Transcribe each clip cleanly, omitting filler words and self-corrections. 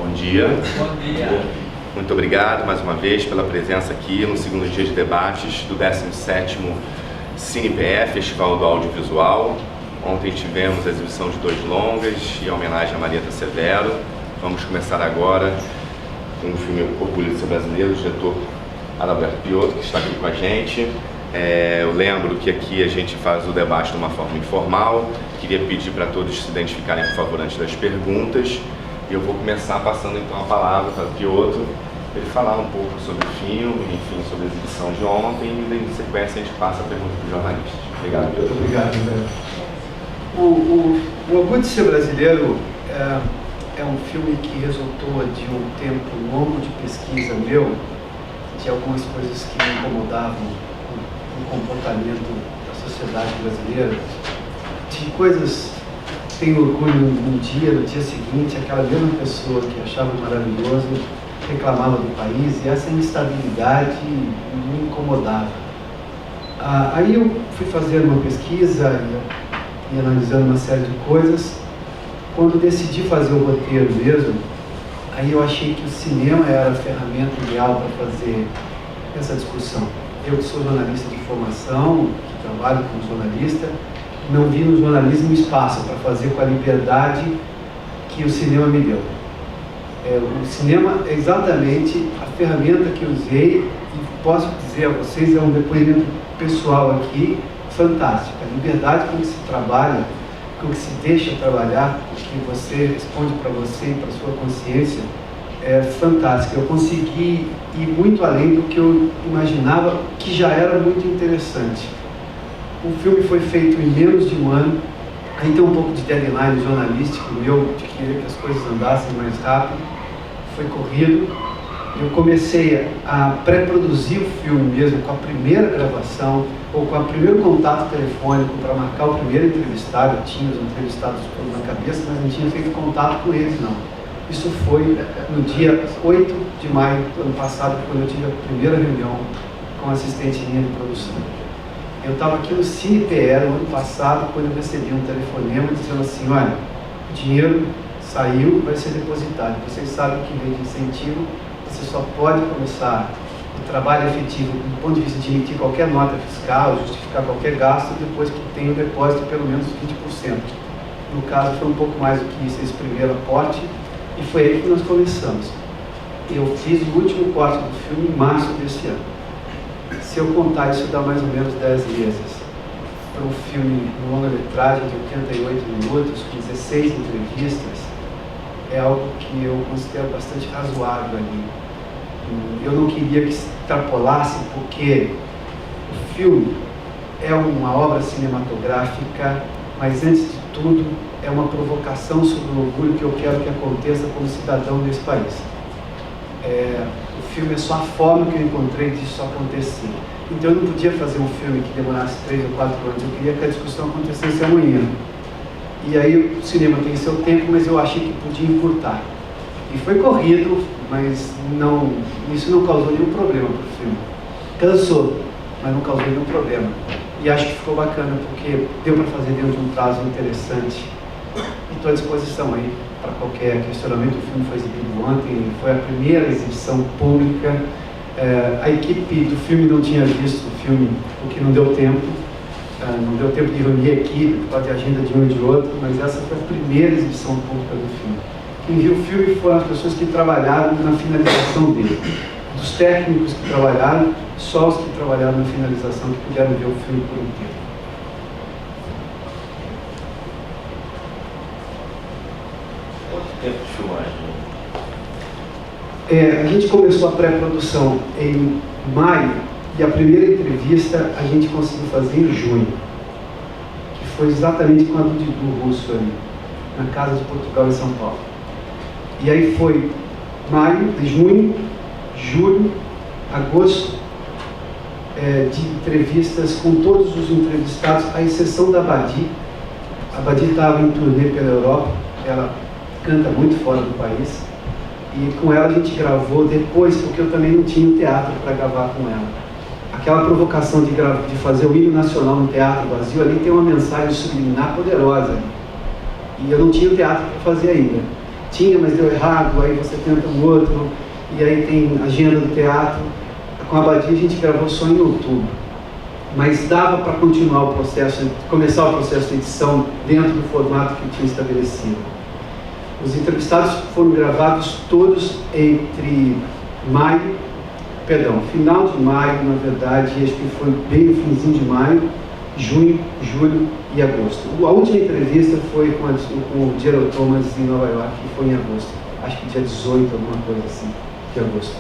Bom dia. Bom dia. Muito obrigado mais uma vez pela presença aqui no segundo dia de debates do 17º CinePE, Festival do Audiovisual. Ontem tivemos a exibição de 2 longas e a homenagem a Marieta Severo. Vamos começar agora com o filme Orgulho de Ser Brasileiro, do diretor Adalberto Piotto, que está aqui com a gente. Eu lembro que aqui a gente faz o debate de uma forma informal. Queria pedir para todos se identificarem, por favor, antes das perguntas. E eu vou começar passando então a palavra para o Piotto, ele falar um pouco sobre o filme, enfim, sobre a exibição de ontem, e em sequência a gente passa a pergunta para os jornalistas. Obrigado, Piotto. Obrigado, Zé. O Orgulho de Ser Brasileiro é um filme que resultou de um tempo longo de pesquisa meu, de algumas coisas que me incomodavam no comportamento da sociedade brasileira, de coisas. Tenho orgulho no dia seguinte, aquela mesma pessoa que achava maravilhoso reclamava do país, e essa instabilidade me incomodava. Aí eu fui fazer uma pesquisa e analisando uma série de coisas. Quando decidi fazer o roteiro mesmo, aí eu achei que o cinema era a ferramenta ideal para fazer essa discussão. Eu que sou jornalista de formação, que trabalho como jornalista, não vi no jornalismo espaço para fazer com a liberdade que o cinema me deu. O cinema é exatamente a ferramenta que eu usei, e posso dizer a vocês, é um depoimento pessoal aqui, fantástico. A liberdade com que se trabalha, com que se deixa trabalhar, que você responde para você e para sua consciência, é fantástica. Eu consegui ir muito além do que eu imaginava, que já era muito interessante. O filme foi feito em menos de um ano. Aí tem um pouco de deadline jornalístico meu, de querer que as coisas andassem mais rápido. Foi corrido. Eu comecei a pré-produzir o filme mesmo com a primeira gravação, ou com o primeiro contato telefônico para marcar o primeiro entrevistado. Eu tinha os entrevistados todos na cabeça, mas não tinha feito contato com eles, não. Isso foi no dia 8 de maio do ano passado, quando eu tive a primeira reunião com a assistente minha de produção. Eu estava aqui no CinePE no ano passado, quando eu recebi um telefonema dizendo assim: olha, o dinheiro saiu, vai ser depositado. Vocês sabem que em lei de incentivo, você só pode começar o trabalho efetivo do ponto de vista de emitir qualquer nota fiscal, justificar qualquer gasto, depois que tem o depósito de pelo menos 20%. No caso, foi um pouco mais do que isso, esse primeiro aporte, e foi aí que nós começamos. Eu fiz o último corte do filme em março desse ano. Se eu contar, isso dá mais ou menos 10 meses. Para um filme, uma longa-metragem de 88 minutos, com 16 entrevistas, é algo que eu considero bastante razoável ali. Eu não queria que se extrapolasse, porque o filme é uma obra cinematográfica, mas antes de tudo é uma provocação sobre o orgulho que eu quero que aconteça como cidadão desse país. O filme é só a forma que eu encontrei disso acontecer. Então eu não podia fazer um filme que demorasse 3 ou 4 anos, eu queria que a discussão acontecesse amanhã. E aí o cinema tem seu tempo, mas eu achei que podia encurtar. E foi corrido, mas isso não causou nenhum problema para o filme. Cansou, mas não causou nenhum problema. E acho que ficou bacana, porque deu para fazer dentro de um prazo interessante. E estou à disposição aí para qualquer questionamento. O filme foi exibido ontem, foi a primeira exibição pública. A equipe do filme não tinha visto o filme, porque não deu tempo. Não deu tempo de reunir a equipe, por causa de agenda de um e de outro, mas essa foi a primeira exibição pública do filme. Quem viu o filme foram as pessoas que trabalharam na finalização dele. Dos técnicos que trabalharam, só os que trabalharam na finalização que puderam ver o filme por inteiro. Quanto tempo de filmagem? A gente começou a pré-produção em maio, e a primeira entrevista a gente conseguiu fazer em junho, que foi exatamente com a do Didu Russo ali, na Casa de Portugal em São Paulo. E aí foi maio, junho, julho, agosto, de entrevistas com todos os entrevistados, à exceção da Badi. A Badi estava em turnê pela Europa, ela canta muito fora do país, e com ela a gente gravou depois, porque eu também não tinha teatro para gravar com ela. Aquela provocação de fazer o hino nacional no teatro vazio, ali tem uma mensagem subliminar poderosa. E eu não tinha o teatro para fazer ainda. tinha, mas deu errado, aí você tenta um outro, e aí tem agenda do teatro. Com a Abadia a gente gravou só em outubro, mas dava para continuar o processo, começar o processo de edição dentro do formato que tinha estabelecido. Os entrevistados foram gravados todos entre final de maio, na verdade, acho que foi bem no finzinho de maio, junho, julho e agosto. A última entrevista foi com o Gerald Thomas em Nova York, que foi em agosto. Acho que dia 18, alguma coisa assim, de agosto.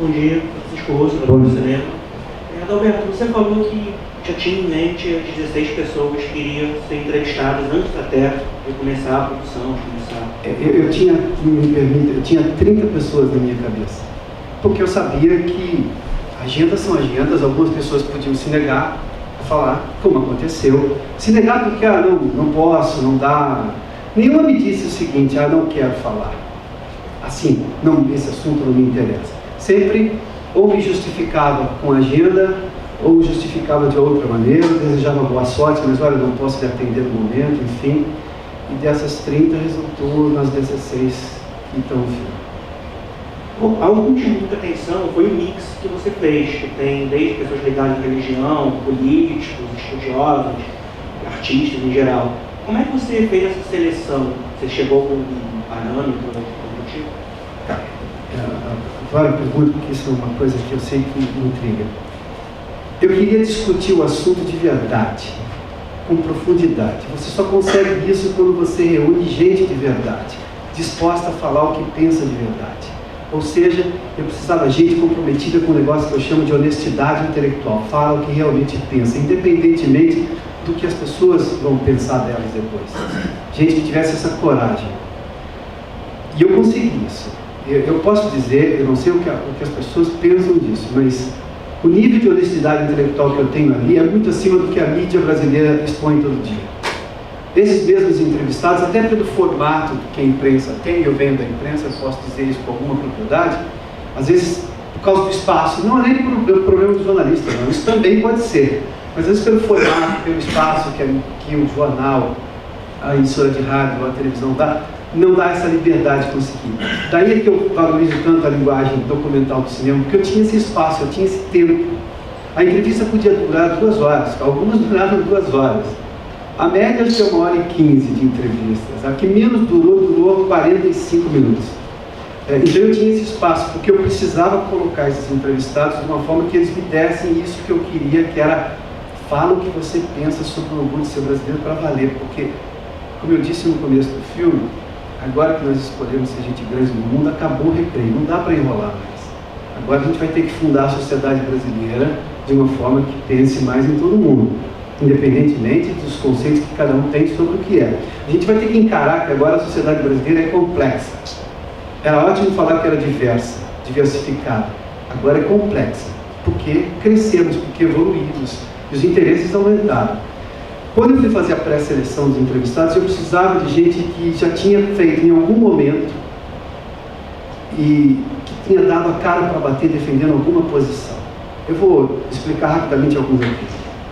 Bom dia, Francisco Rosso, da Bolsa Cinema. Adalberto, você falou que já tinha em mente as 16 pessoas que iriam ser entrevistadas antes até de começar a produção, Eu tinha 30 pessoas na minha cabeça, porque eu sabia que agendas são agendas, algumas pessoas podiam se negar a falar, como aconteceu. Se negar porque, não posso, não dá. Nenhuma me disse o seguinte, não quero falar. Assim, não, esse assunto não me interessa. Sempre ou me justificava com a agenda, ou justificava de outra maneira, desejava boa sorte, mas olha, não posso lhe atender no momento, enfim. E dessas 30 resultou nas 16 que estão no filme. Bom, algo que chamou muita atenção foi o mix que você fez, que tem desde pessoas ligadas à religião, políticos, estudiosos, artistas em geral. Como é que você fez essa seleção? Você chegou com um parâmetro, algum tipo? Agora eu pergunto, porque isso é uma coisa que eu sei que me intriga. Eu queria discutir o assunto de verdade, com profundidade. Você só consegue isso quando você reúne gente de verdade, disposta a falar o que pensa de verdade. Ou seja, eu precisava de gente comprometida com um negócio que eu chamo de honestidade intelectual. Fala o que realmente pensa, independentemente do que as pessoas vão pensar delas depois. Gente que tivesse essa coragem. E eu consegui isso. Eu posso dizer, eu não sei o que as pessoas pensam disso, mas o nível de honestidade intelectual que eu tenho ali é muito acima do que a mídia brasileira expõe todo dia. Esses mesmos entrevistados, até pelo formato que a imprensa tem, eu venho da imprensa, eu posso dizer isso com alguma propriedade, às vezes por causa do espaço, não é nem pelo problema do jornalista, não, isso também pode ser, mas às vezes pelo formato, pelo espaço que o jornal, a emissora de rádio, a televisão dá, não dá essa liberdade de conseguir. Daí é que eu valorizo tanto a linguagem documental do cinema, porque eu tinha esse espaço, eu tinha esse tempo. A entrevista podia durar 2 horas, algumas duraram 2 horas. A média acho que é 1h15 de entrevistas. A que menos durou 45 minutos. Então eu tinha esse espaço, porque eu precisava colocar esses entrevistados de uma forma que eles me dessem isso que eu queria, que era fala o que você pensa sobre o orgulho de ser brasileiro para valer, porque, como eu disse no começo do filme, agora que nós escolhemos ser gente grande no mundo, acabou o recreio, não dá para enrolar mais. Agora a gente vai ter que fundar a sociedade brasileira de uma forma que pense mais em todo mundo, independentemente dos conceitos que cada um tem sobre o que é. A gente vai ter que encarar que agora a sociedade brasileira é complexa. Era ótimo falar que era diversa, diversificada. Agora é complexa, porque crescemos, porque evoluímos, e os interesses aumentaram. Quando eu fui fazer a pré-seleção dos entrevistados, eu precisava de gente que já tinha feito em algum momento e que tinha dado a cara para bater defendendo alguma posição. Eu vou explicar rapidamente alguns aqui.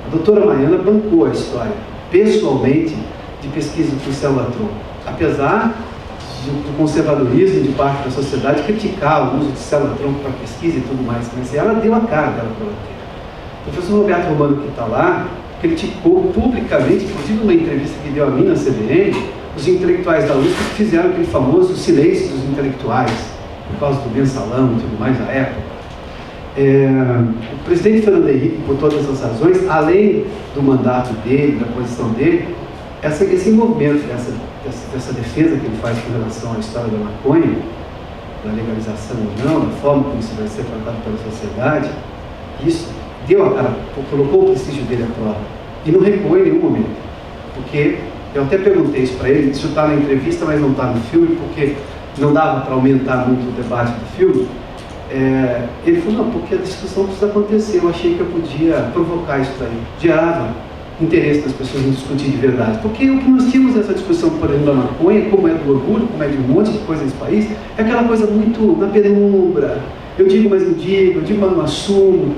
A doutora Maiana bancou a história, pessoalmente, de pesquisa do Selva Tronco. Apesar do conservadorismo de parte da sociedade criticar o uso de Selva Tronco para pesquisa e tudo mais, mas ela deu a cara dela para bater. O professor Roberto Romano, que está lá, criticou publicamente, inclusive numa entrevista que deu a mim na CBN, os intelectuais da USP que fizeram aquele famoso silêncio dos intelectuais, por causa do mensalão e tudo mais na época. O presidente Fernando Henrique, por todas essas razões, além do mandato dele, da posição dele, esse envolvimento, dessa defesa que ele faz com relação à história da maconha, da legalização ou não, da forma como isso vai ser tratado pela sociedade, isso deu a cara, colocou o prestígio dele à prova e não recuou em nenhum momento, porque eu até perguntei isso para ele, isso está na entrevista, mas não está no filme, porque não dava para aumentar muito o debate do filme. Ele falou, não, porque a discussão precisa acontecer, eu achei que eu podia provocar isso daí, gerava interesse das pessoas em discutir de verdade, porque o que nós tínhamos nessa discussão, por exemplo, da maconha, como é do orgulho, como é de um monte de coisa nesse país, é aquela coisa muito na penumbra, eu digo, mas não digo, eu digo, mas não assumo.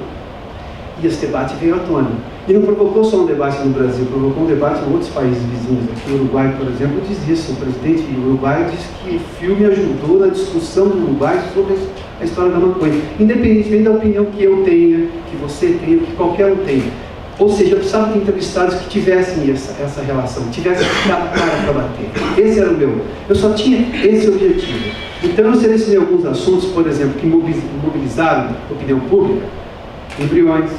E esse debate veio à tona. E não provocou só um debate no Brasil, provocou um debate em outros países vizinhos. Aqui no Uruguai, por exemplo, diz isso. O presidente do Uruguai diz que o filme ajudou na discussão do Uruguai sobre a história da maconha. Independentemente da opinião que eu tenha, que você tenha, que qualquer um tenha. Ou seja, eu precisava de entrevistados que tivessem essa relação, tivessem cara para bater. Esse era o meu. Eu só tinha esse objetivo. Então eu selecionei alguns assuntos, por exemplo, que mobilizaram a opinião pública. Embriões,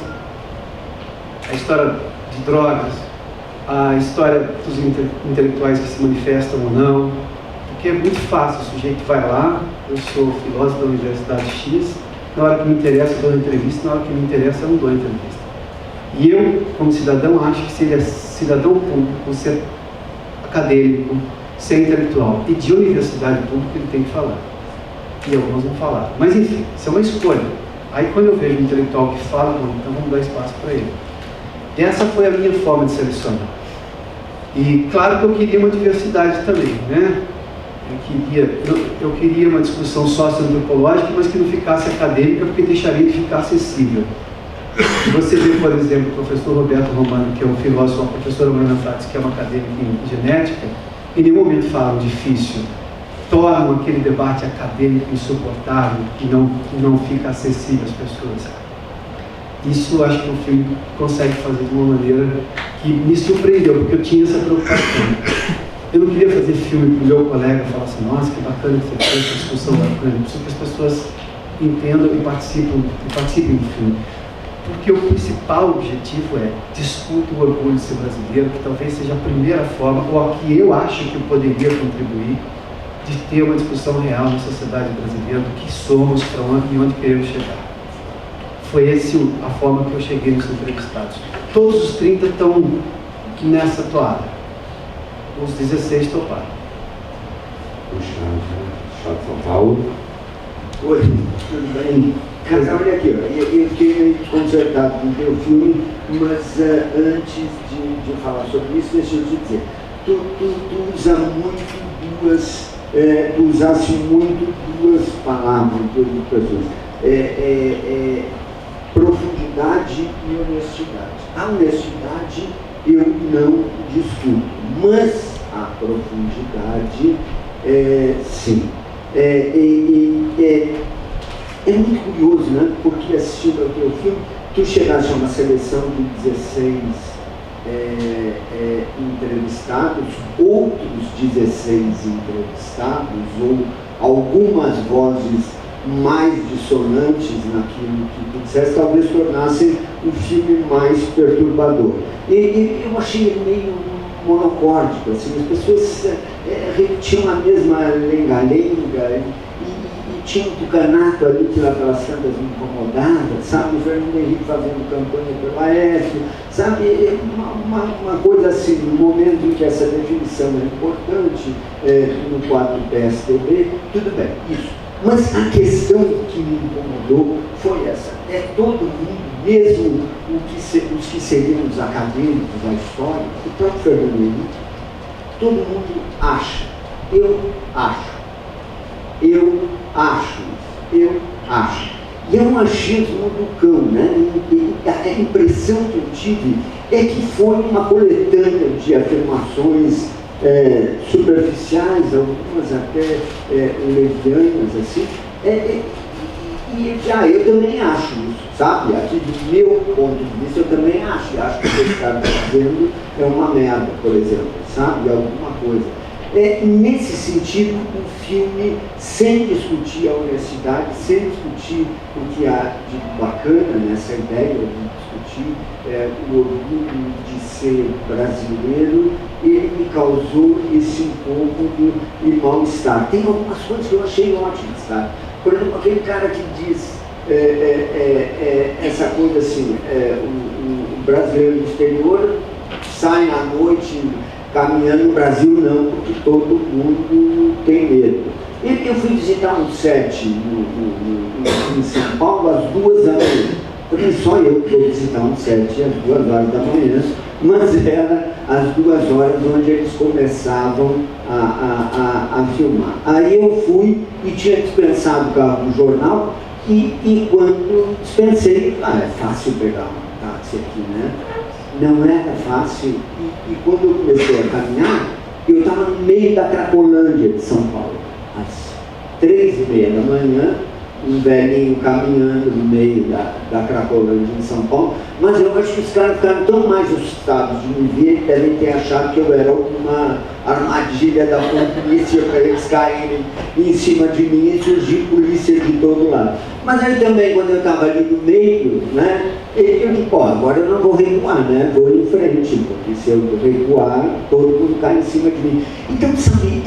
a história de drogas, a história dos intelectuais que se manifestam ou não, porque é muito fácil, o sujeito vai lá, eu sou filósofo da Universidade X, na hora que me interessa eu dou uma entrevista, na hora que me interessa eu não dou entrevista. E eu, como cidadão, acho que se ele é cidadão público, ser acadêmico, ser intelectual e de universidade pública, ele tem que falar. E alguns não falaram. Mas enfim, isso é uma escolha. Aí quando eu vejo um intelectual que fala, não, então vamos dar espaço para ele. Essa foi a minha forma de selecionar. E claro que eu queria uma diversidade também, né? Eu queria uma discussão socioantropológica, mas que não ficasse acadêmica, porque deixaria de ficar acessível. Você vê, por exemplo, o professor Roberto Romano, que é um filósofo, a professora Mariana Frates, que é uma acadêmica em genética, em nenhum momento falam difícil, tornam aquele debate acadêmico insuportável e não fica acessível às pessoas. Isso eu acho que o filme consegue fazer de uma maneira que me surpreendeu, porque eu tinha essa preocupação. Eu não queria fazer filme para o meu colega falar assim, nossa, que bacana que você fez essa discussão bacana. Eu preciso que as pessoas entendam e participem do filme. Porque o principal objetivo é discuta o orgulho de ser brasileiro, que talvez seja a primeira forma, ou a que eu acho que eu poderia contribuir, de ter uma discussão real na sociedade brasileira, do que somos, para onde e onde queremos chegar. Foi essa a forma que eu cheguei nos entrevistados. Todos os 30 estão nessa toada. Os 16 toparam. Puxa, São Paulo. Oi, tudo bem? Olha aqui, eu queria consertar com o teu filme, mas antes de falar sobre isso, deixa eu te dizer, tu usa muito tu usaste muito duas palavras, duas expressões, profundidade e honestidade. A honestidade eu não discuto, mas a profundidade, sim. É muito curioso, né? Porque assistindo ao teu filme, tu chegaste a uma seleção de 16 entrevistados, outros 16 entrevistados, ou algumas vozes mais dissonantes naquilo que tu disseste, talvez tornassem o filme mais perturbador. E eu achei ele meio monocórdico, assim, as pessoas repetiam a mesma lenga-lenga, e tinha um tucanato ali que lá pelas tantas me incomodava, sabe? O Fernando Henrique fazendo campanha pelo Aécio, sabe? Uma coisa assim, no momento em que essa definição é importante, no 4 PSDB, tudo bem, isso. Mas a questão que me incomodou foi essa. É todo mundo, mesmo os que seriam os acadêmicos da história, o próprio Fernando Henrique, todo mundo acha, eu acho. E é um achismo do cão, né? E a impressão que eu tive é que foi uma coletânea de afirmações superficiais, algumas até levianas, assim. Eu também acho isso, sabe? Aqui do meu ponto de vista, eu também acho que o que esse cara está dizendo é uma merda, por exemplo, sabe? Alguma coisa. Nesse sentido, o filme, sem discutir a honestidade, sem discutir o que há de bacana nessa ideia de discutir o orgulho de ser brasileiro, ele me causou esse incômodo e mal-estar. Tem algumas coisas que eu achei ótimas, tá? Por exemplo, aquele cara que diz essa coisa assim, o brasileiro no exterior sai à noite caminhando, no Brasil não, porque todo mundo tem medo. Eu fui visitar um set em São Paulo às 2 da manhã. Também só eu que vou visitar um set às 2 horas da manhã, mas era às 2 horas onde eles começavam a filmar. Aí eu fui e tinha dispensado o carro do jornal, e quando dispensei, é fácil pegar um táxi aqui, né? não era fácil. E quando eu comecei a caminhar, eu estava no meio da Cracolândia de São Paulo, às 3h30 da manhã, um velhinho caminhando no meio da Cracolândia em São Paulo, mas eu acho que os caras ficaram tão mais assustados de me ver, devem ter achado que eu era uma armadilha da polícia para eles caírem em cima de mim e surgir polícia de todo lado. Mas aí também, quando eu estava ali no meio, né, eu digo, pô, agora eu não vou recuar, né, vou em frente, porque se eu recuar, todo mundo cai em cima de mim. Então, sabe,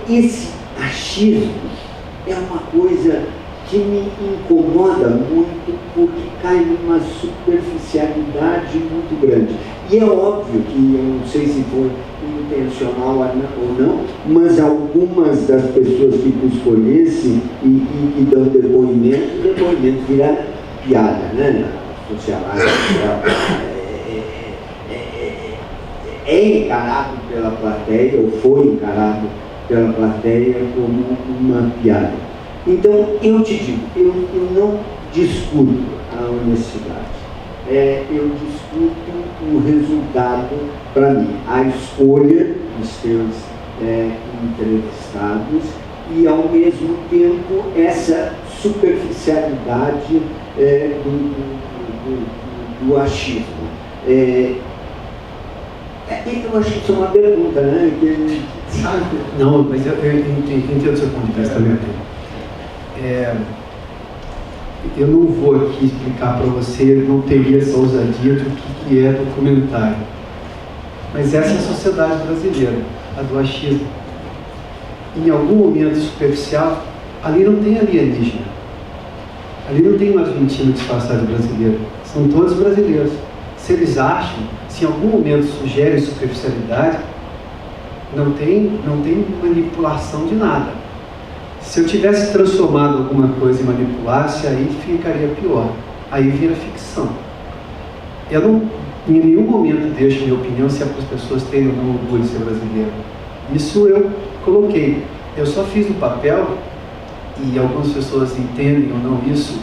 esse achismo é uma coisa que me incomoda muito, porque cai numa superficialidade muito grande. E é óbvio que, eu não sei se foi intencional ou não, mas algumas das pessoas que tu escolhesse e dão depoimento, o depoimento vira piada, né? Socialite, é encarado pela plateia, ou foi encarado pela plateia como uma piada. Então, eu te digo, eu não discuto a honestidade, eu discuto o resultado para mim, a escolha dos teus entrevistados e, ao mesmo tempo, essa superficialidade do achismo. Eu acho que isso é uma pergunta, né? Sabe? Não, mas eu entendo o seu ponto de vista também. Eu não vou aqui explicar para você, não teria essa ousadia do que é documentário. Mas essa é a sociedade brasileira, a do achismo. Em algum momento superficial, ali não tem alienígena. Ali não tem um argentino disfarçado de brasileiro. São todos brasileiros. Se eles acham, se em algum momento sugerem superficialidade, não tem manipulação de nada. Se eu tivesse transformado alguma coisa e manipulasse, aí ficaria pior. Aí vira ficção. Eu não, em nenhum momento deixo minha opinião se as pessoas têm ou não orgulho de ser brasileiro. Isso eu coloquei. Eu só fiz o papel, e algumas pessoas entendem ou não isso,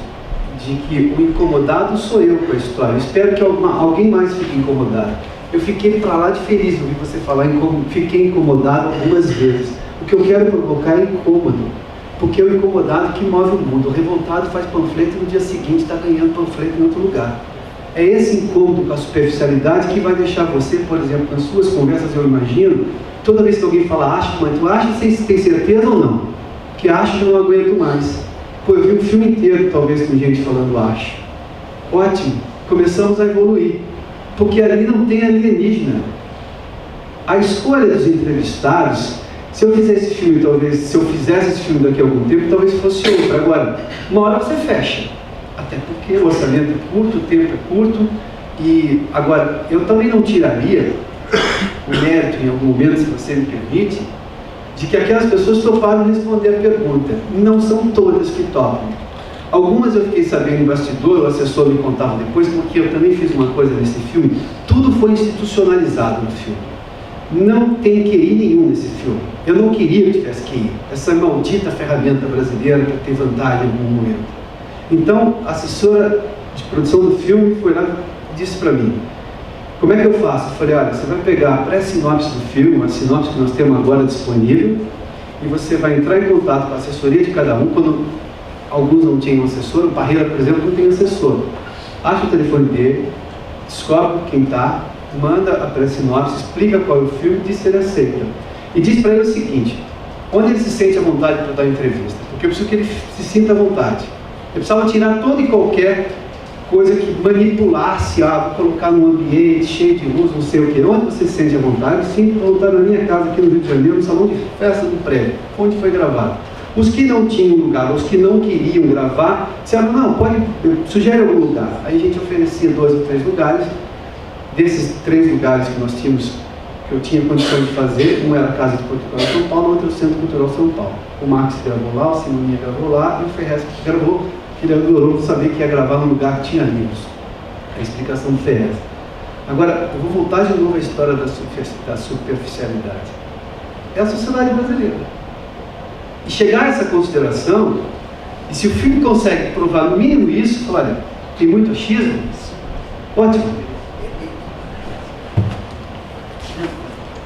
de que o incomodado sou eu com a história. Eu espero que alguém mais fique incomodado. Eu fiquei para lá de feliz, ouvi você falar, fiquei incomodado algumas vezes. O que eu quero provocar é incômodo, porque é o incomodado que move o mundo. O revoltado faz panfleto e no dia seguinte está ganhando panfleto em outro lugar. É esse incômodo com a superficialidade que vai deixar você, por exemplo, nas suas conversas, eu imagino, toda vez que alguém fala, acho, mas tu acha, você tem certeza ou não? Que acho que eu não aguento mais. Pô, eu vi um filme inteiro, talvez, com gente falando acho. Ótimo, começamos a evoluir. Porque ali não tem alienígena. A escolha dos entrevistados, se eu fizesse esse filme, talvez, se eu fizesse esse filme daqui a algum tempo, talvez fosse outro. Agora, uma hora você fecha. Até porque o orçamento é curto, o tempo é curto. E, agora, eu também não tiraria o mérito, em algum momento, se você me permite, de que aquelas pessoas toparam responder a pergunta. Não são todas que topam. Algumas eu fiquei sabendo em bastidor, o assessor me contava depois, porque eu também fiz uma coisa nesse filme, tudo foi institucionalizado no filme. Não tem QI nenhum nesse filme. Eu não queria que tivesse QI. Essa maldita ferramenta brasileira para ter vantagem em algum momento. Então, a assessora de produção do filme foi lá e disse para mim, como é que eu faço? Eu falei, olha, você vai pegar a pré-sinopse do filme, a sinopse que nós temos agora disponível, e você vai entrar em contato com a assessoria de cada um, quando alguns não tinham assessor, o Parreira, por exemplo, não tem assessor. Acha o telefone dele, descobre quem está, manda a pré-sinopse, explica qual é o filme e diz se ele aceita. E diz para ele o seguinte, onde ele se sente à vontade para dar entrevista, porque eu preciso que ele se sinta à vontade. Eu precisava tirar toda e qualquer coisa que manipulasse, vou colocar num ambiente cheio de luz, não sei o que, onde você se sente à vontade, sim, voltar na minha casa aqui no Rio de Janeiro, no salão de festa do prédio, onde foi gravado. Os que não tinham lugar, os que não queriam gravar, disseram, não, pode, sugere algum lugar. Aí a gente oferecia 2 ou 3 lugares, desses 3 lugares que nós tínhamos, que eu tinha condição de fazer, um era a Casa de Portugal São Paulo, outro o Centro Cultural São Paulo. O Max gravou lá, o Simoninha gravou lá, e o Ferrez gravou, que ele adorou saber que ia gravar num lugar que tinha livros. A explicação do Ferrez. Agora, eu vou voltar de novo à história da superficialidade. É a sociedade brasileira. E chegar a essa consideração, e se o filme consegue provar no mínimo isso, olha, tem muito achismo, ótimo.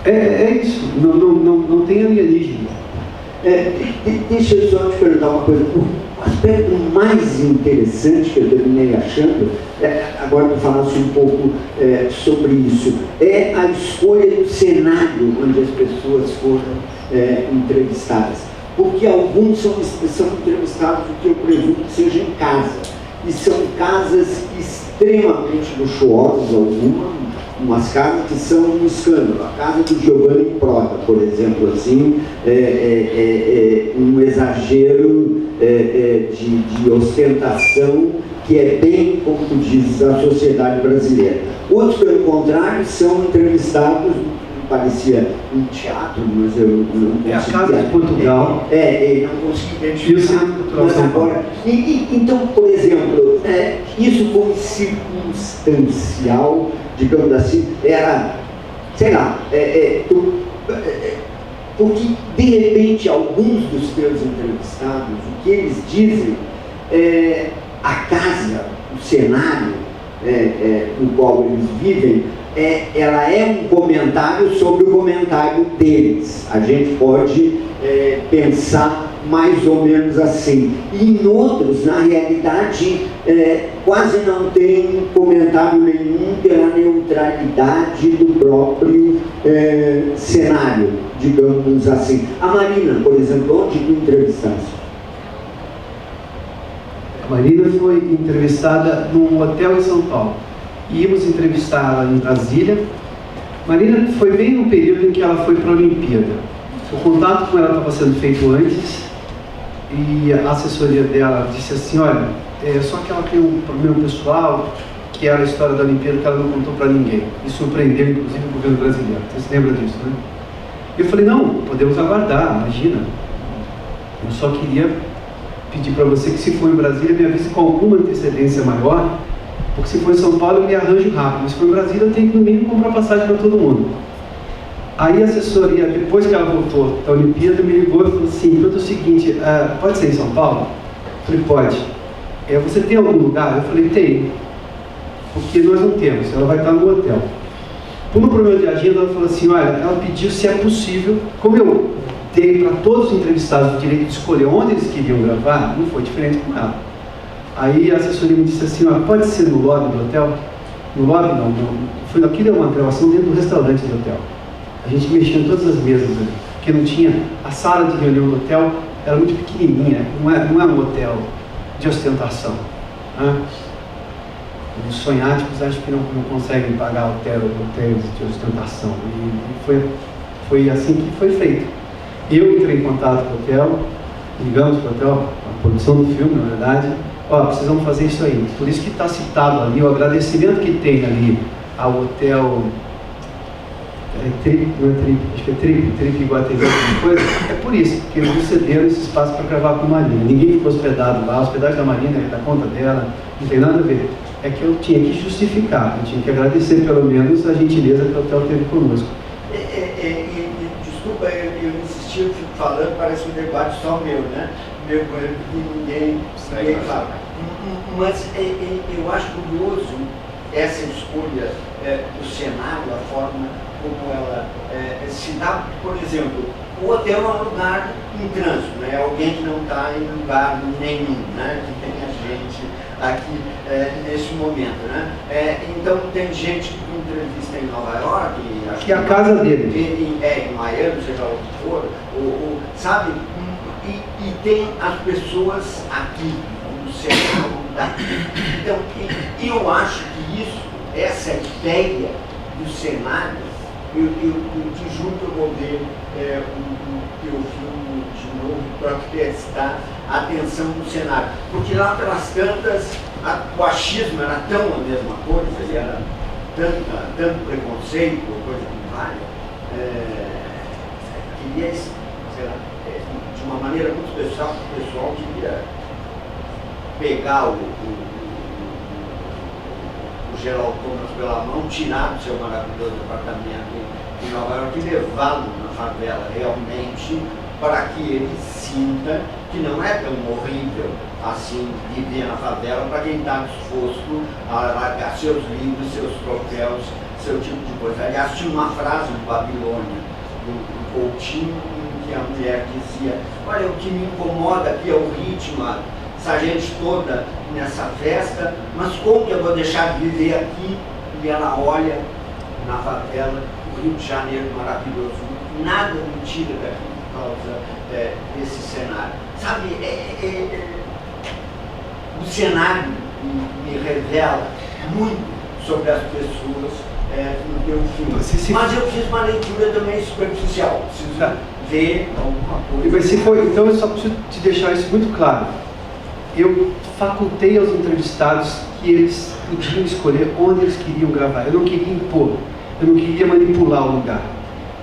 É isso, não tem alienígena. Deixa eu só te perguntar uma coisa. O aspecto mais interessante que eu terminei achando, agora que falasse um pouco sobre isso, é a escolha do cenário onde as pessoas foram entrevistadas. Porque alguns são entrevistados o que eu presumo que seja em casa. E são casas extremamente luxuosas, umas casas que são um escândalo. A casa do Giovanni Prota, por exemplo, assim, um exagero de ostentação que é bem, como tu dizes, a sociedade brasileira. Outros, pelo contrário, são entrevistados, parecia um teatro, mas eu não consegui... É a Casa de Portugal. Não consegui identificar. E o Centro Cultural São Paulo. Então, por exemplo, isso foi circunstancial, digamos assim, era, sei lá, porque de repente alguns dos teus entrevistados, o que eles dizem, a casa, o cenário no qual eles vivem, ela é um comentário sobre o comentário deles. A gente pode pensar mais ou menos assim. E em outros, na realidade, quase não tem comentário nenhum pela neutralidade do próprio cenário, digamos assim. A Marina, por exemplo, onde tu entrevistaste? A Marina foi entrevistada num hotel em São Paulo. Íamos entrevistá-la em Brasília. Marina foi bem no período em que ela foi para a Olimpíada. O contato com ela estava sendo feito antes e a assessoria dela disse assim, olha, só que ela tem um problema pessoal, que era a história da Olimpíada, que ela não contou para ninguém. E surpreendeu, inclusive, o governo brasileiro. Você se lembra disso, né? Eu falei, não, podemos aguardar, imagina. Eu só queria pedir para você que, se for em Brasília, me avise com alguma antecedência maior, porque se for em São Paulo eu me arranjo rápido, mas se for em Brasília eu tenho que no mínimo comprar passagem para todo mundo. Aí a assessoria, depois que ela voltou da Olimpíada, me ligou e falou assim, é o seguinte, pode ser em São Paulo? Eu falei, pode. Você tem algum lugar? Eu falei, tem, porque nós não temos, ela vai estar no hotel. Por um problema de agenda, ela falou assim, olha, ela pediu se é possível, como eu dei para todos os entrevistados o direito de escolher onde eles queriam gravar, não foi diferente com ela. Aí a assessoria me disse assim, pode ser no lobby do hotel? No lobby não, foi aquilo, é uma gravação dentro do restaurante do hotel. A gente mexia em todas as mesas ali, porque não tinha, a sala de reunião do hotel era muito pequenininha, não é um hotel de ostentação. Né? Os sonháticos acho que não conseguem pagar hotéis de ostentação, e foi assim que foi feito. Eu entrei em contato com o hotel, ligamos para o hotel, a produção do filme, na verdade, precisamos fazer isso aí. Por isso que está citado ali, o agradecimento que tem ali ao hotel acho que é Trip Iguatemi, coisa, é por isso, porque eles cederam esse espaço para gravar com a Marina. Ninguém ficou hospedado lá, a hospedagem da Marina é da conta dela, não tem nada a ver. É que eu tinha que justificar, eu tinha que agradecer pelo menos a gentileza que o hotel teve conosco. Desculpa, eu insisti, eu fico falando, parece um debate só meu, né? Meu, ninguém fala. Mas eu acho curioso essa escolha do cenário, a forma como ela se dá. Por exemplo, o hotel é um lugar em trânsito, né? Alguém que não está em lugar nenhum, né? Que tem a gente aqui nesse momento, né? Então tem gente que entrevista em Nova York, que é a casa dele, em Miami, seja lá onde for, sabe? E tem as pessoas aqui, no cenário daqui. Então, eu acho que essa ideia do cenário, eu te juro que eu vou ver o teu filme de novo para prestar atenção no cenário. Porque lá pelas tantas, o achismo era tão a mesma coisa, era tanto preconceito, coisa que vale, queria, sei lá, de uma maneira muito pessoal, queria pegar o Geraldo Thomas pela mão, tirar do seu maravilhoso apartamento em Nova York e levá-lo na favela realmente, para que ele sinta que não é tão horrível assim viver na favela para quem está disposto a largar seus livros, seus troféus, seu tipo de coisa. Aliás, tinha uma frase do Babilônia, do Coutinho, em que a mulher dizia: olha, o que me incomoda aqui é o ritmo, essa gente toda nessa festa, mas como que eu vou deixar de viver aqui? E ela olha na favela, o Rio de Janeiro maravilhoso, nada me tira daqui por causa desse cenário. Sabe, o cenário me revela muito sobre as pessoas no teu filme. Mas eu fiz uma leitura também superficial, preciso ver alguma coisa. Então eu só preciso te deixar isso muito claro. Eu facultei aos entrevistados que eles podiam escolher onde eles queriam gravar. Eu não queria impor, eu não queria manipular o lugar.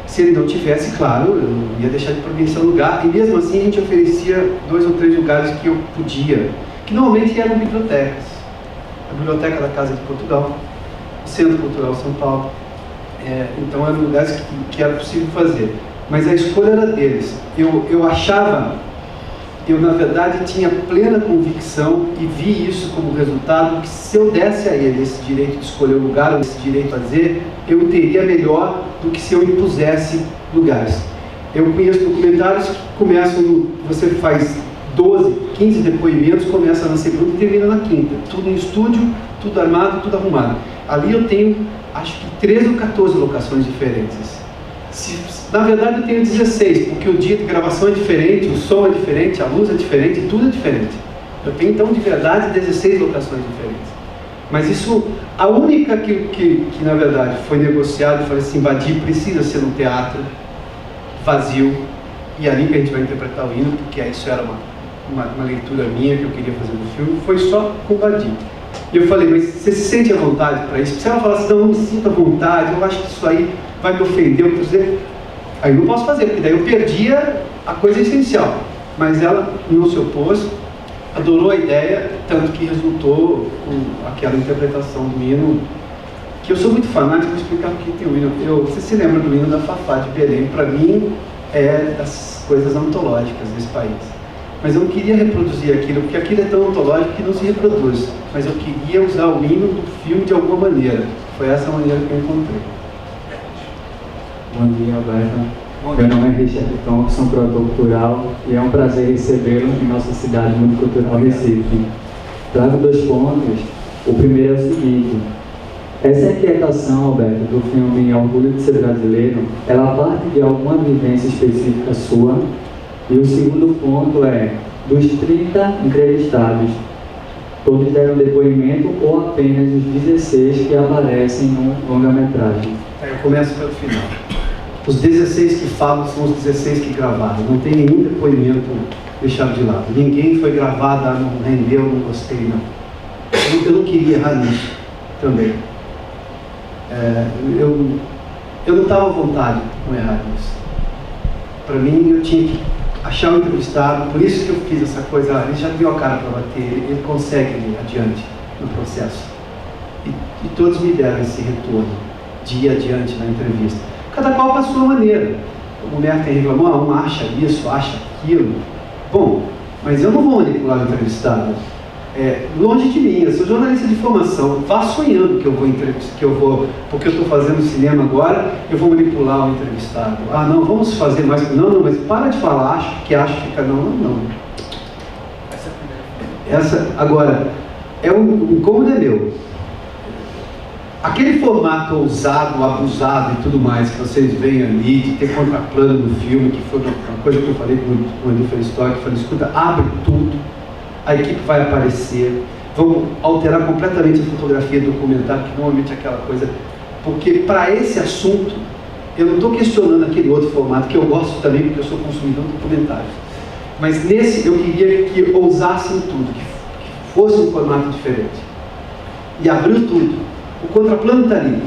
Se ele não tivesse, claro, eu não ia deixar de providenciar o lugar, e mesmo assim a gente oferecia 2 ou 3 lugares que eu podia, que normalmente eram bibliotecas. A Biblioteca da Casa de Portugal, o Centro Cultural São Paulo. Então eram lugares que era possível fazer. Mas a escolha era deles. Eu na verdade tinha plena convicção e vi isso como resultado, que se eu desse a ele esse direito de escolher o lugar, esse direito de fazer, eu teria melhor do que se eu impusesse lugares. Eu conheço documentários que começam, você faz 12, 15 depoimentos, começa na segunda e termina na quinta. Tudo em estúdio, tudo armado, tudo arrumado. Ali eu tenho, acho que 13 ou 14 locações diferentes. Na verdade eu tenho 16, porque o dia de gravação é diferente, o som é diferente, a luz é diferente, tudo é diferente. Eu tenho então de verdade 16 locações diferentes. Mas isso, a única que na verdade foi negociada, foi assim, Badi precisa ser um teatro vazio, e ali que a gente vai interpretar o hino, porque isso era uma leitura minha que eu queria fazer no filme, foi só com Badi. E eu falei, mas você se sente à vontade para isso? Se ela falasse, não me sinto à vontade, eu acho que isso aí vai me ofender, eu dizer, aí não posso fazer, porque daí eu perdia a coisa essencial. Mas ela não se opôs, adorou a ideia, tanto que resultou com aquela interpretação do hino, que eu sou muito fanático, vou explicar porque tem o hino. Você se lembra do hino da Fafá de Belém? Para mim, é das coisas antológicas desse país. Mas eu não queria reproduzir aquilo, porque aquilo é tão antológico que não se reproduz. Mas eu queria usar o hino do filme de alguma maneira. Foi essa a maneira que eu encontrei. Bom dia, Alberto. Meu nome é Richard Thompson, produtor cultural, e é um prazer recebê-lo em nossa cidade muito cultural, Recife. Trago 2 pontos. O primeiro é o seguinte: essa inquietação, Alberto, do filme Orgulho de Ser Brasileiro, ela parte de alguma vivência específica sua? E o segundo ponto é, dos 30 entrevistados, todos deram depoimento ou apenas os 16 que aparecem no longa-metragem? Eu começo pelo final. Os 16 que falam são os 16 que gravaram. Não tem nenhum depoimento deixado de lado. Ninguém foi gravado, não rendeu, não gostei, não. Eu não queria errar nisso também. Eu não estava à vontade com errar nisso. Para mim, eu tinha que achar o entrevistado, por isso que eu fiz essa coisa. Ele já deu a cara para bater, ele consegue ir adiante no processo. E todos me deram esse retorno de ir adiante na entrevista. Cada qual com a sua maneira. A mulher tem reclamado, um acha isso, acha aquilo. Bom, mas eu não vou manipular o entrevistado. Longe de mim, eu sou jornalista de formação, vá sonhando que eu vou, porque eu estou fazendo cinema agora, eu vou manipular o entrevistado. Ah, não, vamos fazer mais. Não, mas para de falar, acho, fica. Não. Agora, o incômodo é meu. Aquele formato ousado, abusado e tudo mais que vocês veem ali, de ter contraplano no filme, que foi uma coisa que eu falei com o Edu Felistório, que eu falei, escuta, abre tudo, a equipe vai aparecer, vamos alterar completamente a fotografia do documentário, que normalmente é aquela coisa, porque para esse assunto, eu não estou questionando aquele outro formato, que eu gosto também, porque eu sou consumidor de documentários, mas nesse eu queria que ousassem tudo, que fosse um formato diferente, e abriu tudo. O contraplano está ali.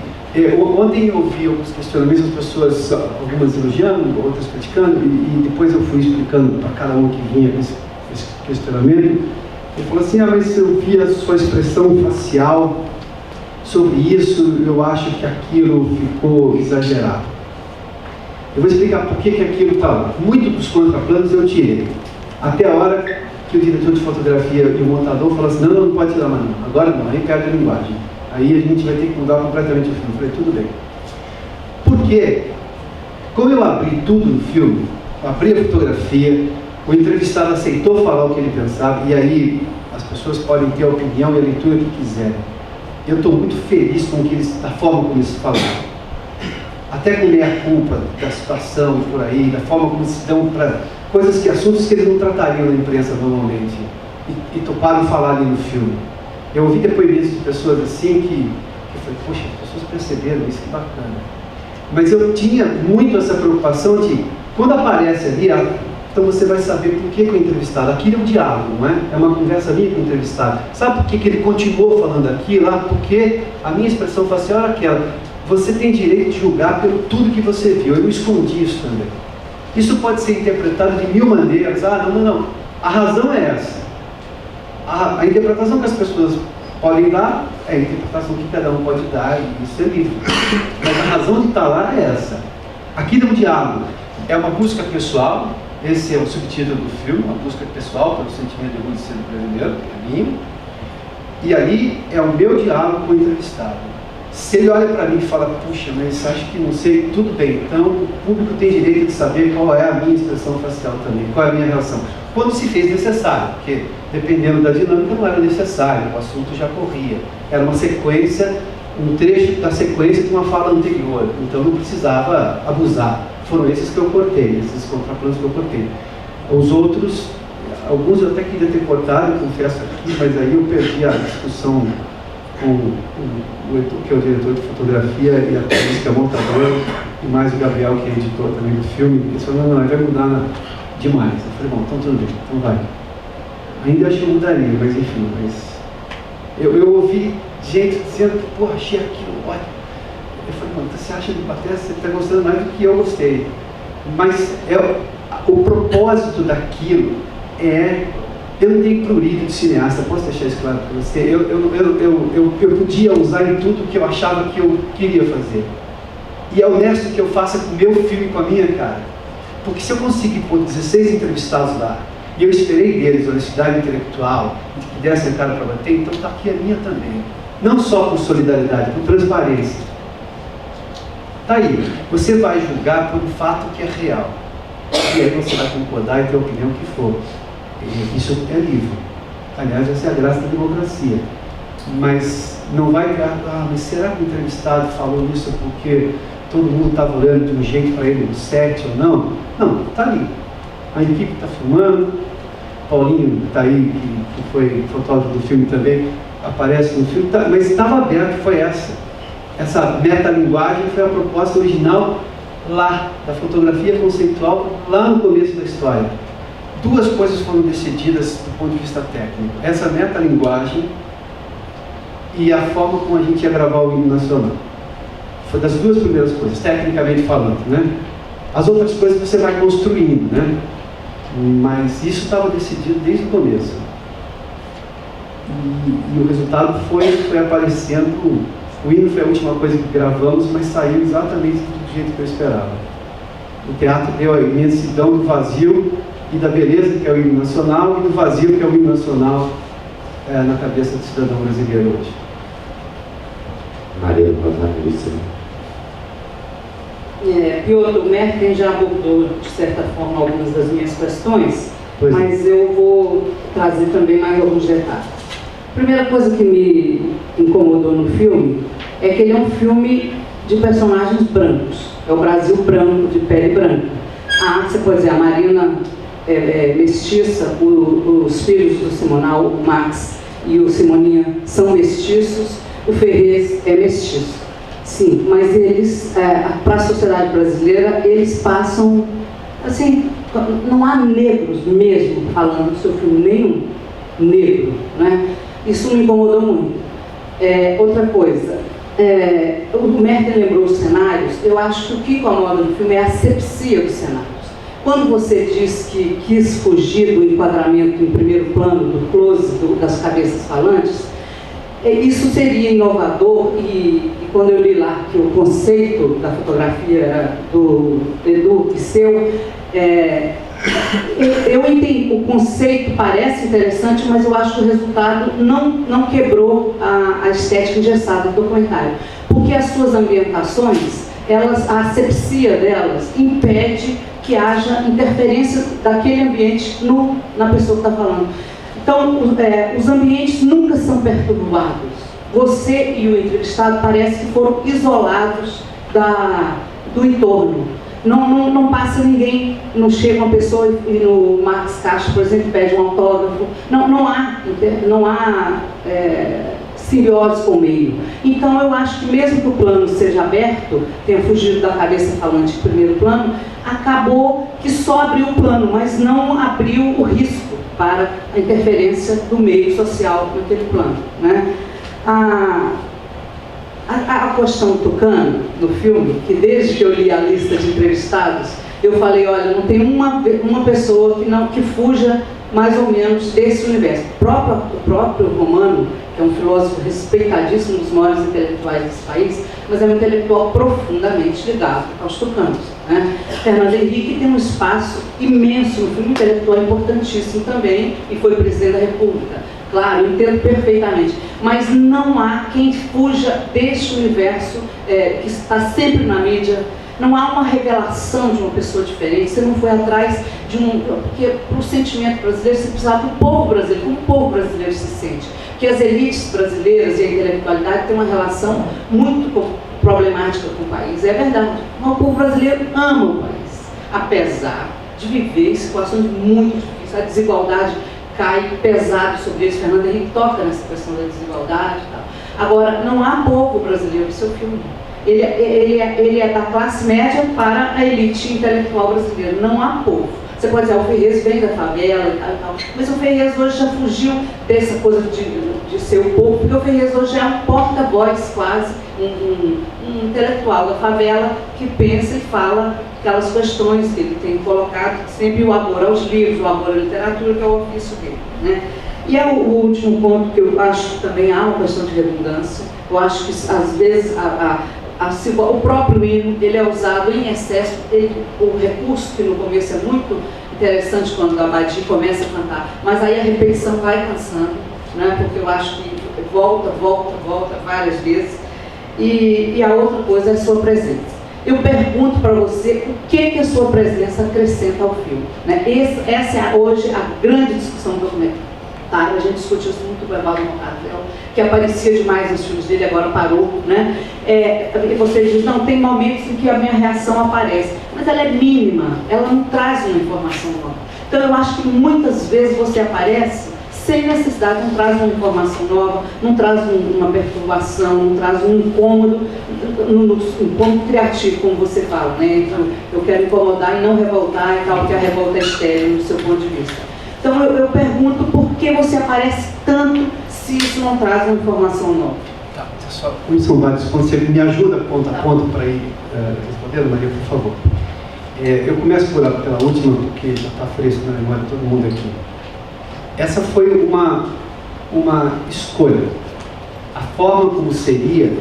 Ontem eu ouvi alguns questionamentos, as pessoas, algumas elogiando, outras criticando, e depois eu fui explicando para cada um que vinha com esse questionamento. Ele falou assim, mas eu vi a sua expressão facial sobre isso, eu acho que aquilo ficou exagerado. Eu vou explicar por que aquilo está lá. Muitos dos contraplanos eu tirei. Até a hora que o diretor de fotografia e o montador falaram assim, não pode tirar mais não. Agora não, aí perde a linguagem. Aí a gente vai ter que mudar completamente o filme. Eu falei, tudo bem. Porque, como eu abri tudo no filme, abri a fotografia, o entrevistado aceitou falar o que ele pensava, e aí as pessoas podem ter a opinião e a leitura que quiserem. Eu estou muito feliz com da forma como eles falaram. Até com meia-culpa da situação por aí, da forma como se dão para coisas assuntos que eles não tratariam na imprensa normalmente, e toparam falar ali no filme. Eu ouvi depoimentos de pessoas assim que eu falei, poxa, as pessoas perceberam isso, que bacana. Mas eu tinha muito essa preocupação de, quando aparece ali, então você vai saber por que o entrevistado, aquilo é um diálogo, não é? É uma conversa minha com o entrevistado. Sabe por que ele continuou falando aquilo? Porque a minha expressão facial era aquela, você tem direito de julgar pelo tudo que você viu. Eu escondi isso também. Isso pode ser interpretado de mil maneiras. Não. A razão é essa. A interpretação que as pessoas podem dar é a interpretação que cada um pode dar, e isso é livre. Mas a razão de estar lá é essa. Aqui é um diálogo. É uma busca pessoal. Esse é o subtítulo do filme, uma busca pessoal pelo sentimento de orgulho de ser brasileiro, que é minha. E ali é o meu diálogo com o entrevistado. Se ele olha para mim e fala, puxa, mas acho que não sei, tudo bem. Então o público tem direito de saber qual é a minha expressão facial também, qual é a minha reação. Quando se fez necessário, porque dependendo da dinâmica não era necessário, o assunto já corria. Era uma sequência, um trecho da sequência de uma fala anterior, então não precisava abusar. Foram esses que eu cortei, esses contraplanos que eu cortei. Os outros, alguns eu até queria ter cortado, confesso aqui, mas aí eu perdi a discussão com o Heitor, que é o diretor de fotografia, e a Thaís, que é montador, e mais o Gabriel, que é editor também do filme. Eles falaram, não, vai mudar demais. Eu falei, bom, então tudo bem, então vai. Ainda acho que eu mudaria, mas enfim, eu ouvi gente dizendo, pô, achei aquilo ótimo. Eu falei, mano, você acha que até você está gostando mais do que eu gostei. Mas o propósito daquilo é... Eu não tenho prurido de cineasta, posso deixar isso claro para você? Eu podia usar em tudo que eu achava que eu queria fazer. E é honesto que eu faça com o meu filme, com a minha cara. Porque se eu conseguir pôr 16 entrevistados lá, e eu esperei deles honestidade intelectual, que dessem a cara para bater, então está aqui a minha também. Não só por solidariedade, por transparência. Está aí. Você vai julgar por um fato que é real. E aí você vai concordar e ter a opinião que for. Isso é livre. Aliás, essa é a graça da democracia. Mas não vai ter, mas será que o entrevistado falou isso porque todo mundo estava olhando de um jeito para ele no set ou não? Não, está ali. A equipe está filmando, Paulinho está aí, que foi fotógrafo do filme também, aparece no filme, mas estava aberto, foi essa. Essa metalinguagem foi a proposta original lá, da fotografia conceitual, lá no começo da história. Duas coisas foram decididas do ponto de vista técnico. Essa metalinguagem e a forma como a gente ia gravar o hino nacional. Foi das duas primeiras coisas, tecnicamente falando, né? As outras coisas você vai construindo, né? Mas isso estava decidido desde o começo. E o resultado foi aparecendo. O hino foi a última coisa que gravamos, mas saiu exatamente do jeito que eu esperava. O teatro deu a imensidão do vazio e da beleza que é o hino nacional e do vazio que é o hino nacional na cabeça do cidadão brasileiro hoje. Maria Rosa. Piotr, o Merten já abordou, de certa forma, algumas das minhas questões, pois mas eu vou trazer também mais alguns detalhes. A primeira coisa que me incomodou no filme é que ele é um filme de personagens brancos. É o Brasil branco, de pele branca. Você pode dizer, a Marina é mestiça, os filhos do Simonal, o Max e o Simoninha, são mestiços, o Ferrez é mestiço. Sim, mas eles, para a sociedade brasileira, eles passam, assim, não há negros mesmo falando do seu filme, nenhum negro, né? Isso me incomodou muito. Outra coisa, o Merten lembrou os cenários. Eu acho que o que incomoda no filme é a asepsia dos cenários. Quando você diz que quis fugir do enquadramento em primeiro plano, do close, das cabeças falantes, isso seria inovador e quando eu li lá que o conceito da fotografia era do Edu e seu, Eu entendi, o conceito parece interessante, mas eu acho que o resultado não quebrou a estética engessada do documentário. Porque as suas ambientações, a asepsia delas impede que haja interferência daquele ambiente na pessoa que está falando. Então, os ambientes nunca são perturbados. Você e o entrevistado parece que foram isolados do entorno. Não passa ninguém, não chega uma pessoa e no Max Castro, por exemplo, pede um autógrafo. Não há simbiose com o meio. Então eu acho que mesmo que o plano seja aberto, tenha fugido da cabeça falante de primeiro plano, acabou que só abriu o plano, mas não abriu o risco para a interferência do meio social naquele plano, né? A questão Tucano, no filme, que desde que eu li a lista de entrevistados, eu falei, olha, não tem uma pessoa que fuja mais ou menos desse universo. O próprio Romano, que é um filósofo respeitadíssimo, um dos maiores intelectuais desse país, mas é um intelectual profundamente ligado aos tucanos, né? Fernando Henrique tem um espaço imenso no filme, intelectual importantíssimo também, e foi presidente da República. Claro, eu entendo perfeitamente, mas não há quem fuja deste universo que está sempre na mídia. Não há uma revelação de uma pessoa diferente, você não foi atrás de porque para o sentimento brasileiro você precisava do povo brasileiro, como o povo brasileiro se sente. Porque as elites brasileiras e a intelectualidade têm uma relação muito problemática com o país, é verdade. Mas o povo brasileiro ama o país, apesar de viver em situações muito difíceis, a desigualdade cai pesado sobre eles. Fernando Henrique toca nessa questão da desigualdade e tal. Agora, não há povo brasileiro no seu filme. Ele é da classe média para a elite intelectual brasileira. Não há povo. Você pode dizer, o Ferrez vem da favela e tal, mas o Ferrez hoje já fugiu dessa coisa de ser o povo, porque o Ferrez hoje é um porta-voz quase, um intelectual da favela que pensa e fala aquelas questões que ele tem colocado, sempre o amor aos livros, o amor à literatura, que é o ofício dele, né? E é o último ponto que eu acho que também há uma questão de redundância. Eu acho que às vezes o próprio hino ele é usado em excesso. O recurso que no começo é muito interessante quando a Badi começa a cantar, mas aí a repetição vai cansando, né? Porque eu acho que volta várias vezes. E a outra coisa é a sua presença. Eu pergunto para você o que a sua presença acrescenta ao filme, né? Essa é hoje a grande discussão do documentário. A gente discutiu isso muito com o Evaldo Moncartel, que aparecia demais nos filmes dele, agora parou, né? Você diz, não, tem momentos em que a minha reação aparece, mas ela é mínima, ela não traz uma informação nova. Então eu acho que muitas vezes você aparece sem necessidade, não traz uma informação nova, não traz uma perturbação, não traz um incômodo, um incômodo criativo, como você fala, né? Então, eu quero incomodar e não revoltar e tal, que a revolta é estéril do seu ponto de vista. Então eu pergunto por que você aparece tanto se isso não traz uma informação nova. Tá, só, como são vários pontos, você me ajuda ponto a ponto para ir respondendo, Maria, por favor. Eu começo pela última, porque já está fresco na memória de todo mundo aqui. Essa foi uma escolha. A forma como seria,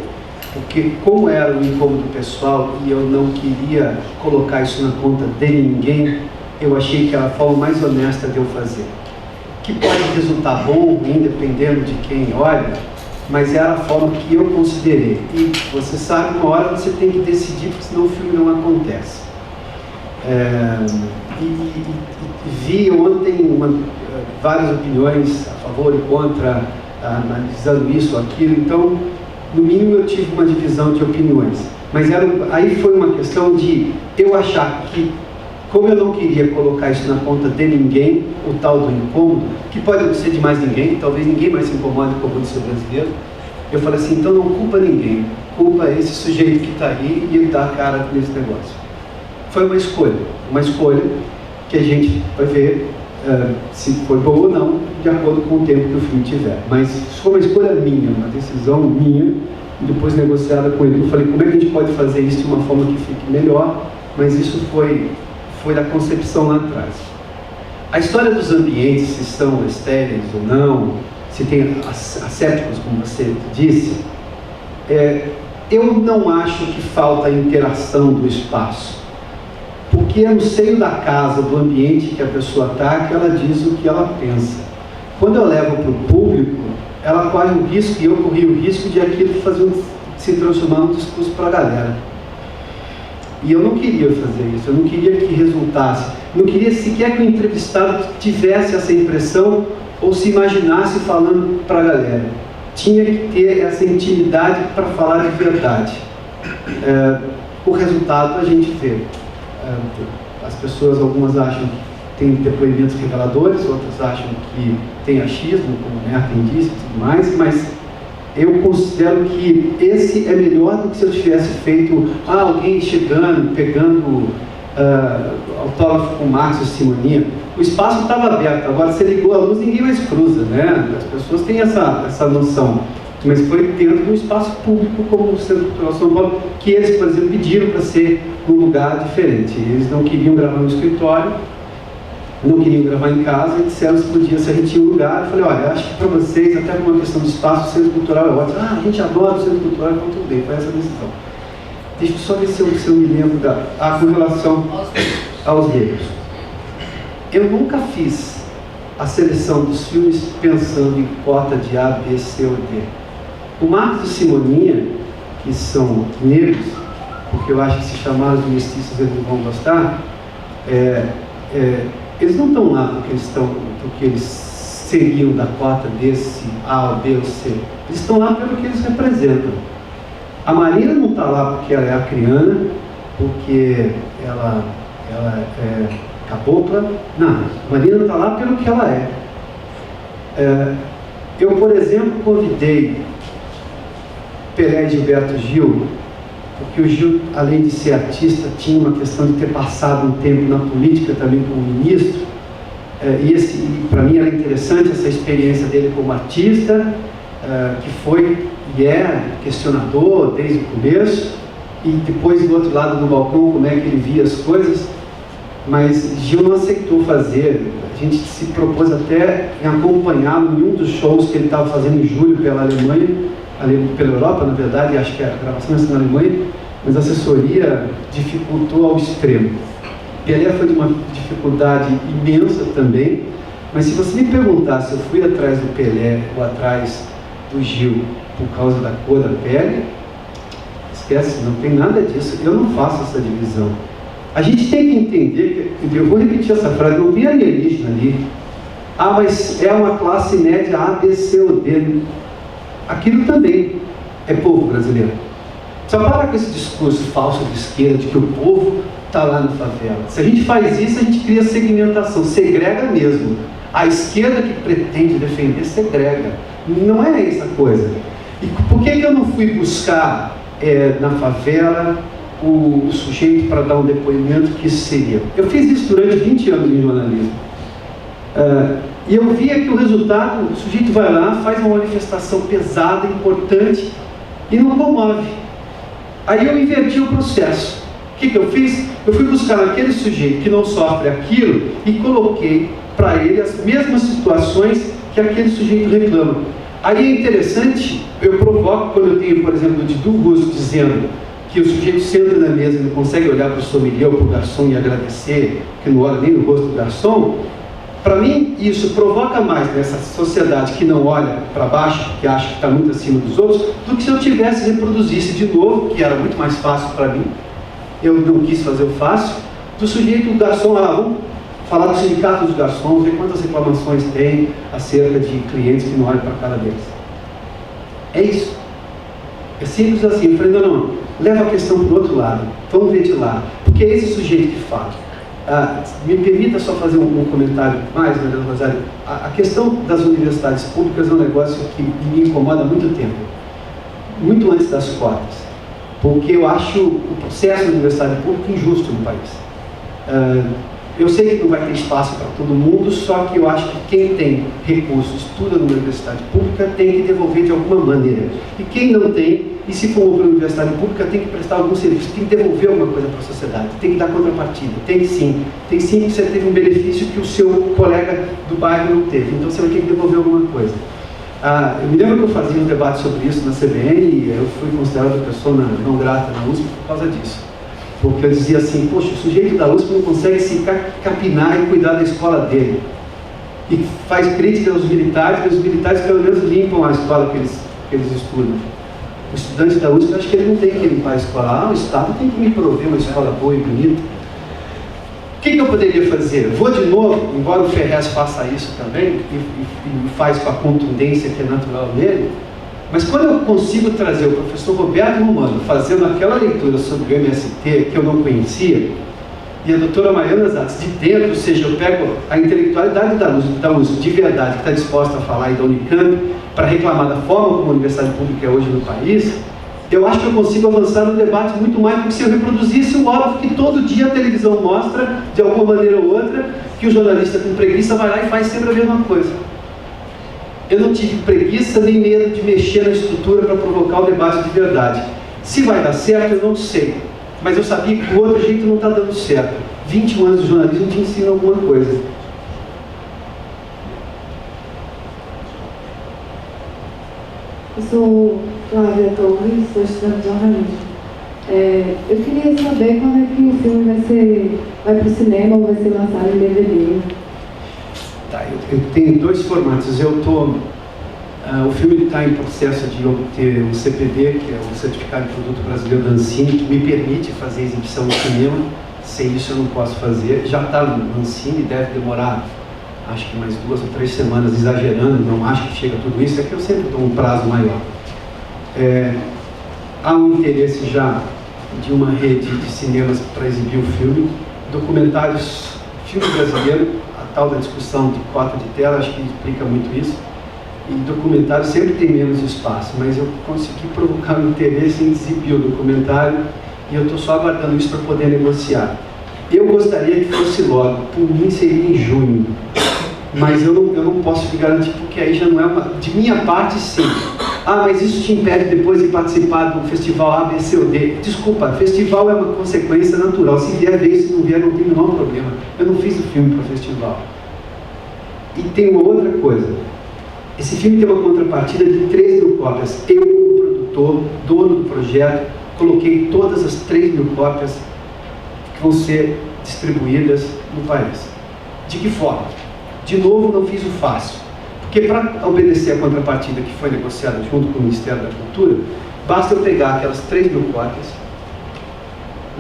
porque como era o incômodo pessoal e eu não queria colocar isso na conta de ninguém, eu achei que era a forma mais honesta de eu fazer. Que pode resultar bom ou ruim, dependendo de quem olha, mas era a forma que eu considerei. E você sabe, uma hora você tem que decidir, porque senão o filme não acontece. Vi ontem várias opiniões a favor e contra, analisando isso ou aquilo, então, no mínimo eu tive uma divisão de opiniões. Mas aí foi uma questão de eu achar que, como eu não queria colocar isso na conta de ninguém, o tal do incômodo, que pode não ser de mais ninguém, talvez ninguém mais se incomode com o incômodo de ser brasileiro, eu falei assim, então não culpa ninguém, culpa esse sujeito que está aí e ele dá a cara nesse negócio. Foi uma escolha que a gente vai ver se foi boa ou não, de acordo com o tempo que o filme tiver. Mas foi uma escolha minha, uma decisão minha, e depois negociada com ele. Eu falei, como é que a gente pode fazer isso de uma forma que fique melhor, mas isso foi da concepção lá atrás. A história dos ambientes, se são estéreis ou não, se tem assépticos, como você disse, eu não acho que falta a interação do espaço. porque é no seio da casa, do ambiente que a pessoa está, que ela diz o que ela pensa. Quando eu levo para o público, ela corre o risco, e eu corri o risco de aquilo se transformar num discurso para a galera. E eu não queria fazer isso, eu não queria que resultasse, não queria sequer que o entrevistado tivesse essa impressão ou se imaginasse falando para a galera. Tinha que ter essa intimidade para falar de verdade. O resultado a gente vê. As pessoas, algumas acham que tem depoimentos reveladores, outras acham que tem achismo, como o Merton disse e tudo mais, mas eu considero que esse é melhor do que se eu tivesse feito alguém chegando, pegando autógrafo com Marx ou Simonia. O espaço estava aberto, agora você ligou a luz, ninguém mais cruza, né? As pessoas têm essa noção. Mas foi dentro de um espaço público como o Centro Cultural São Paulo, que eles, por exemplo, pediram para ser num lugar diferente. Eles não queriam gravar no escritório, não queriam gravar em casa, e disseram se podia, se a gente tinha um lugar. Eu falei, olha, acho que para vocês, até por uma questão de espaço, o Centro Cultural é ótimo. A gente adora o Centro Cultural, então tudo bem, foi essa a decisão. Deixa eu só ver se eu me lembro com relação aos negros. Eu nunca fiz a seleção dos filmes pensando em cota de A, B, C ou D. O Marx e Simonia, que são negros, porque eu acho que se chamarem de mestiços eles não vão gostar, eles não estão lá porque eles seriam da cota desse A, B ou C. Eles estão lá pelo que eles representam. A Marina não está lá porque ela é acriana, porque ela é cabocla. Não, a Marina está lá pelo que ela é. Eu, por exemplo, convidei Pelé e Gilberto Gil, porque o Gil, além de ser artista, tinha uma questão de ter passado um tempo na política também como ministro, e para mim era interessante essa experiência dele como artista, que foi e é questionador desde o começo, e depois do outro lado do balcão como é que ele via as coisas, mas Gil não aceitou fazer. A gente se propôs até em acompanhá-lo em um dos shows que ele estava fazendo em julho pela Alemanha, pela Europa, na verdade, acho que a gravação ia ser na Alemanha, mas a assessoria dificultou ao extremo. Pelé foi de uma dificuldade imensa também, mas se você me perguntar se eu fui atrás do Pelé ou atrás do Gil por causa da cor da pele, esquece, não tem nada disso, eu não faço essa divisão. A gente tem que entender, eu vou repetir essa frase, não tem alienígena ali. Mas é uma classe média A, B, C ou D. Aquilo também é povo brasileiro. Só para com esse discurso falso de esquerda, de que o povo está lá na favela. Se a gente faz isso, a gente cria segmentação, segrega mesmo. A esquerda que pretende defender, segrega. Não é essa coisa. E por que eu não fui buscar na favela o sujeito para dar um depoimento que isso seria? Eu fiz isso durante 20 anos em jornalismo. E eu via que o resultado, o sujeito vai lá, faz uma manifestação pesada, importante, e não comove. Aí eu inverti o processo. O que eu fiz? Eu fui buscar naquele sujeito que não sofre aquilo e coloquei para ele as mesmas situações que aquele sujeito reclama. Aí é interessante, eu provoco quando eu tenho, por exemplo, o Didu Russo dizendo que o sujeito senta na mesa e não consegue olhar para o sommelier ou para o garçom e agradecer, que não olha nem no rosto do garçom. Para mim, isso provoca mais nessa sociedade que não olha para baixo, que acha que está muito acima dos outros, do que se eu tivesse reproduzisse de novo, que era muito mais fácil para mim. Eu não quis fazer o fácil. Do sujeito, o garçom, vamos falar do sindicato dos garçons, ver quantas reclamações tem acerca de clientes que não olham para a cara deles. É isso. É simples assim. Eu falei, não, leva a questão para o outro lado. Vamos ver de lá. Porque é esse sujeito que fala. Me permita só fazer um comentário mais, Mariana Rosário. A questão das universidades públicas é um negócio que me incomoda há muito tempo. Muito antes das cotas. Porque eu acho o processo da universidade pública injusto no país. Eu sei que não vai ter espaço para todo mundo, só que eu acho que quem tem recursos, estuda numa universidade pública, tem que devolver de alguma maneira. E quem não tem, e se for para a universidade pública, tem que prestar algum serviço, tem que devolver alguma coisa para a sociedade, tem que dar contrapartida. Tem sim, porque você teve um benefício que o seu colega do bairro não teve, então você vai ter que devolver alguma coisa. Eu me lembro que eu fazia um debate sobre isso na CBN, e eu fui considerado pessoa não grata na USP por causa disso. Porque eu dizia assim, poxa, o sujeito da USP não consegue se capinar e cuidar da escola dele. E faz crítica aos militares, mas os militares pelo menos limpam a escola que eles estudam. O estudante da USP, eu acho que ele não tem que limpar a escola. O Estado tem que me prover uma escola boa e bonita. O que eu poderia fazer? Vou de novo, embora o Ferrez faça isso também, e faz com a contundência que é natural dele, mas quando eu consigo trazer o professor Roberto Romano fazendo aquela leitura sobre o MST que eu não conhecia, e a doutora Mariana Zatz de dentro, ou seja, eu pego a intelectualidade da USP de verdade, que está disposta a falar, e da Unicamp, para reclamar da forma como a universidade pública é hoje no país, eu acho que eu consigo avançar no debate muito mais do que se eu reproduzisse o óbvio que todo dia a televisão mostra, de alguma maneira ou outra, que o jornalista com preguiça vai lá e faz sempre a mesma coisa. Eu não tive preguiça nem medo de mexer na estrutura para provocar o debate de verdade. Se vai dar certo, eu não sei. Mas eu sabia que do outro jeito não está dando certo. 21 anos de jornalismo te ensina alguma coisa. Eu sou Flávia Torres, sou estudante de jornalismo. Eu queria saber quando é que o filme vai para o cinema ou vai ser lançado em DVD. Tá, eu tenho dois formatos. O filme está em processo de obter um CPD, que é o Certificado de Produto Brasileiro da Ancine, que me permite fazer exibição no cinema. Sem isso eu não posso fazer. Já está no Ancine, deve demorar, acho que mais 2 ou 3 semanas, exagerando, não acho que chega a tudo isso, é que eu sempre dou um prazo maior. Há um interesse já de uma rede de cinemas para exibir o filme, documentários, filme brasileiro, a tal da discussão de cota de tela, acho que explica muito isso, e documentário sempre tem menos espaço, mas eu consegui provocar um interesse em exibir o documentário e eu estou só aguardando isso para poder negociar. Eu gostaria que fosse logo, por mim seria em junho, mas eu não posso te garantir, porque aí já não é uma... De minha parte, sim. Mas isso te impede depois de participar do festival A, B, C ou D. Desculpa, festival é uma consequência natural. Se vier, veio, se não vier, não tem o menor problema. Eu não fiz o filme para o festival. E tem uma outra coisa. Esse filme tem uma contrapartida de 3.000 cópias. Eu, como produtor, dono do projeto, coloquei todas as 3.000 cópias que vão ser distribuídas no país. De que forma? De novo, não fiz o fácil. Porque para obedecer a contrapartida que foi negociada junto com o Ministério da Cultura, basta eu pegar aquelas 3.000 cópias,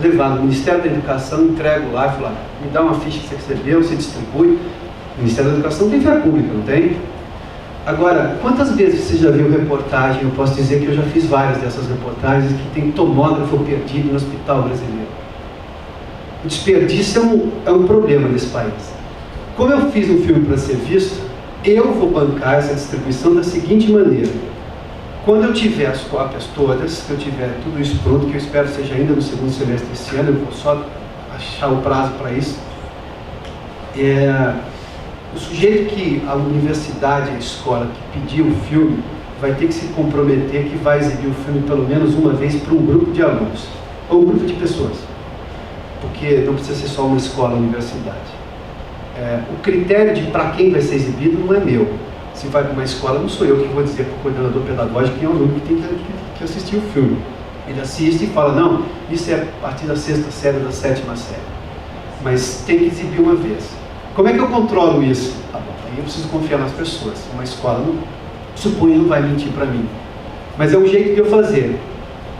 levar no Ministério da Educação, entrego lá e falar, me dá uma ficha que você recebeu, você distribui. O Ministério da Educação tem fé pública, não tem? Agora, quantas vezes você já viu reportagem? Eu posso dizer que eu já fiz várias dessas reportagens que tem tomógrafo perdido no hospital brasileiro. O desperdício é um problema nesse país. Como eu fiz um filme para ser visto, eu vou bancar essa distribuição da seguinte maneira. Quando eu tiver as cópias todas, que eu tiver tudo isso pronto, que eu espero seja ainda no segundo semestre desse ano, eu vou só achar o prazo para isso, o sujeito que a universidade, a escola que pediu o filme, vai ter que se comprometer que vai exibir o filme pelo menos uma vez para um grupo de alunos, ou um grupo de pessoas, porque não precisa ser só uma escola, uma universidade. O critério de para quem vai ser exibido não é meu. Se vai para uma escola, não sou eu que vou dizer para o coordenador pedagógico que é o aluno que tem que assistir o filme. Ele assiste e fala, não, isso é a partir da 6ª série ou da 7ª série. Mas tem que exibir uma vez. Como é que eu controlo isso? Aí eu preciso confiar nas pessoas. Uma escola, suponho, não vai mentir para mim. Mas é um jeito de eu fazer.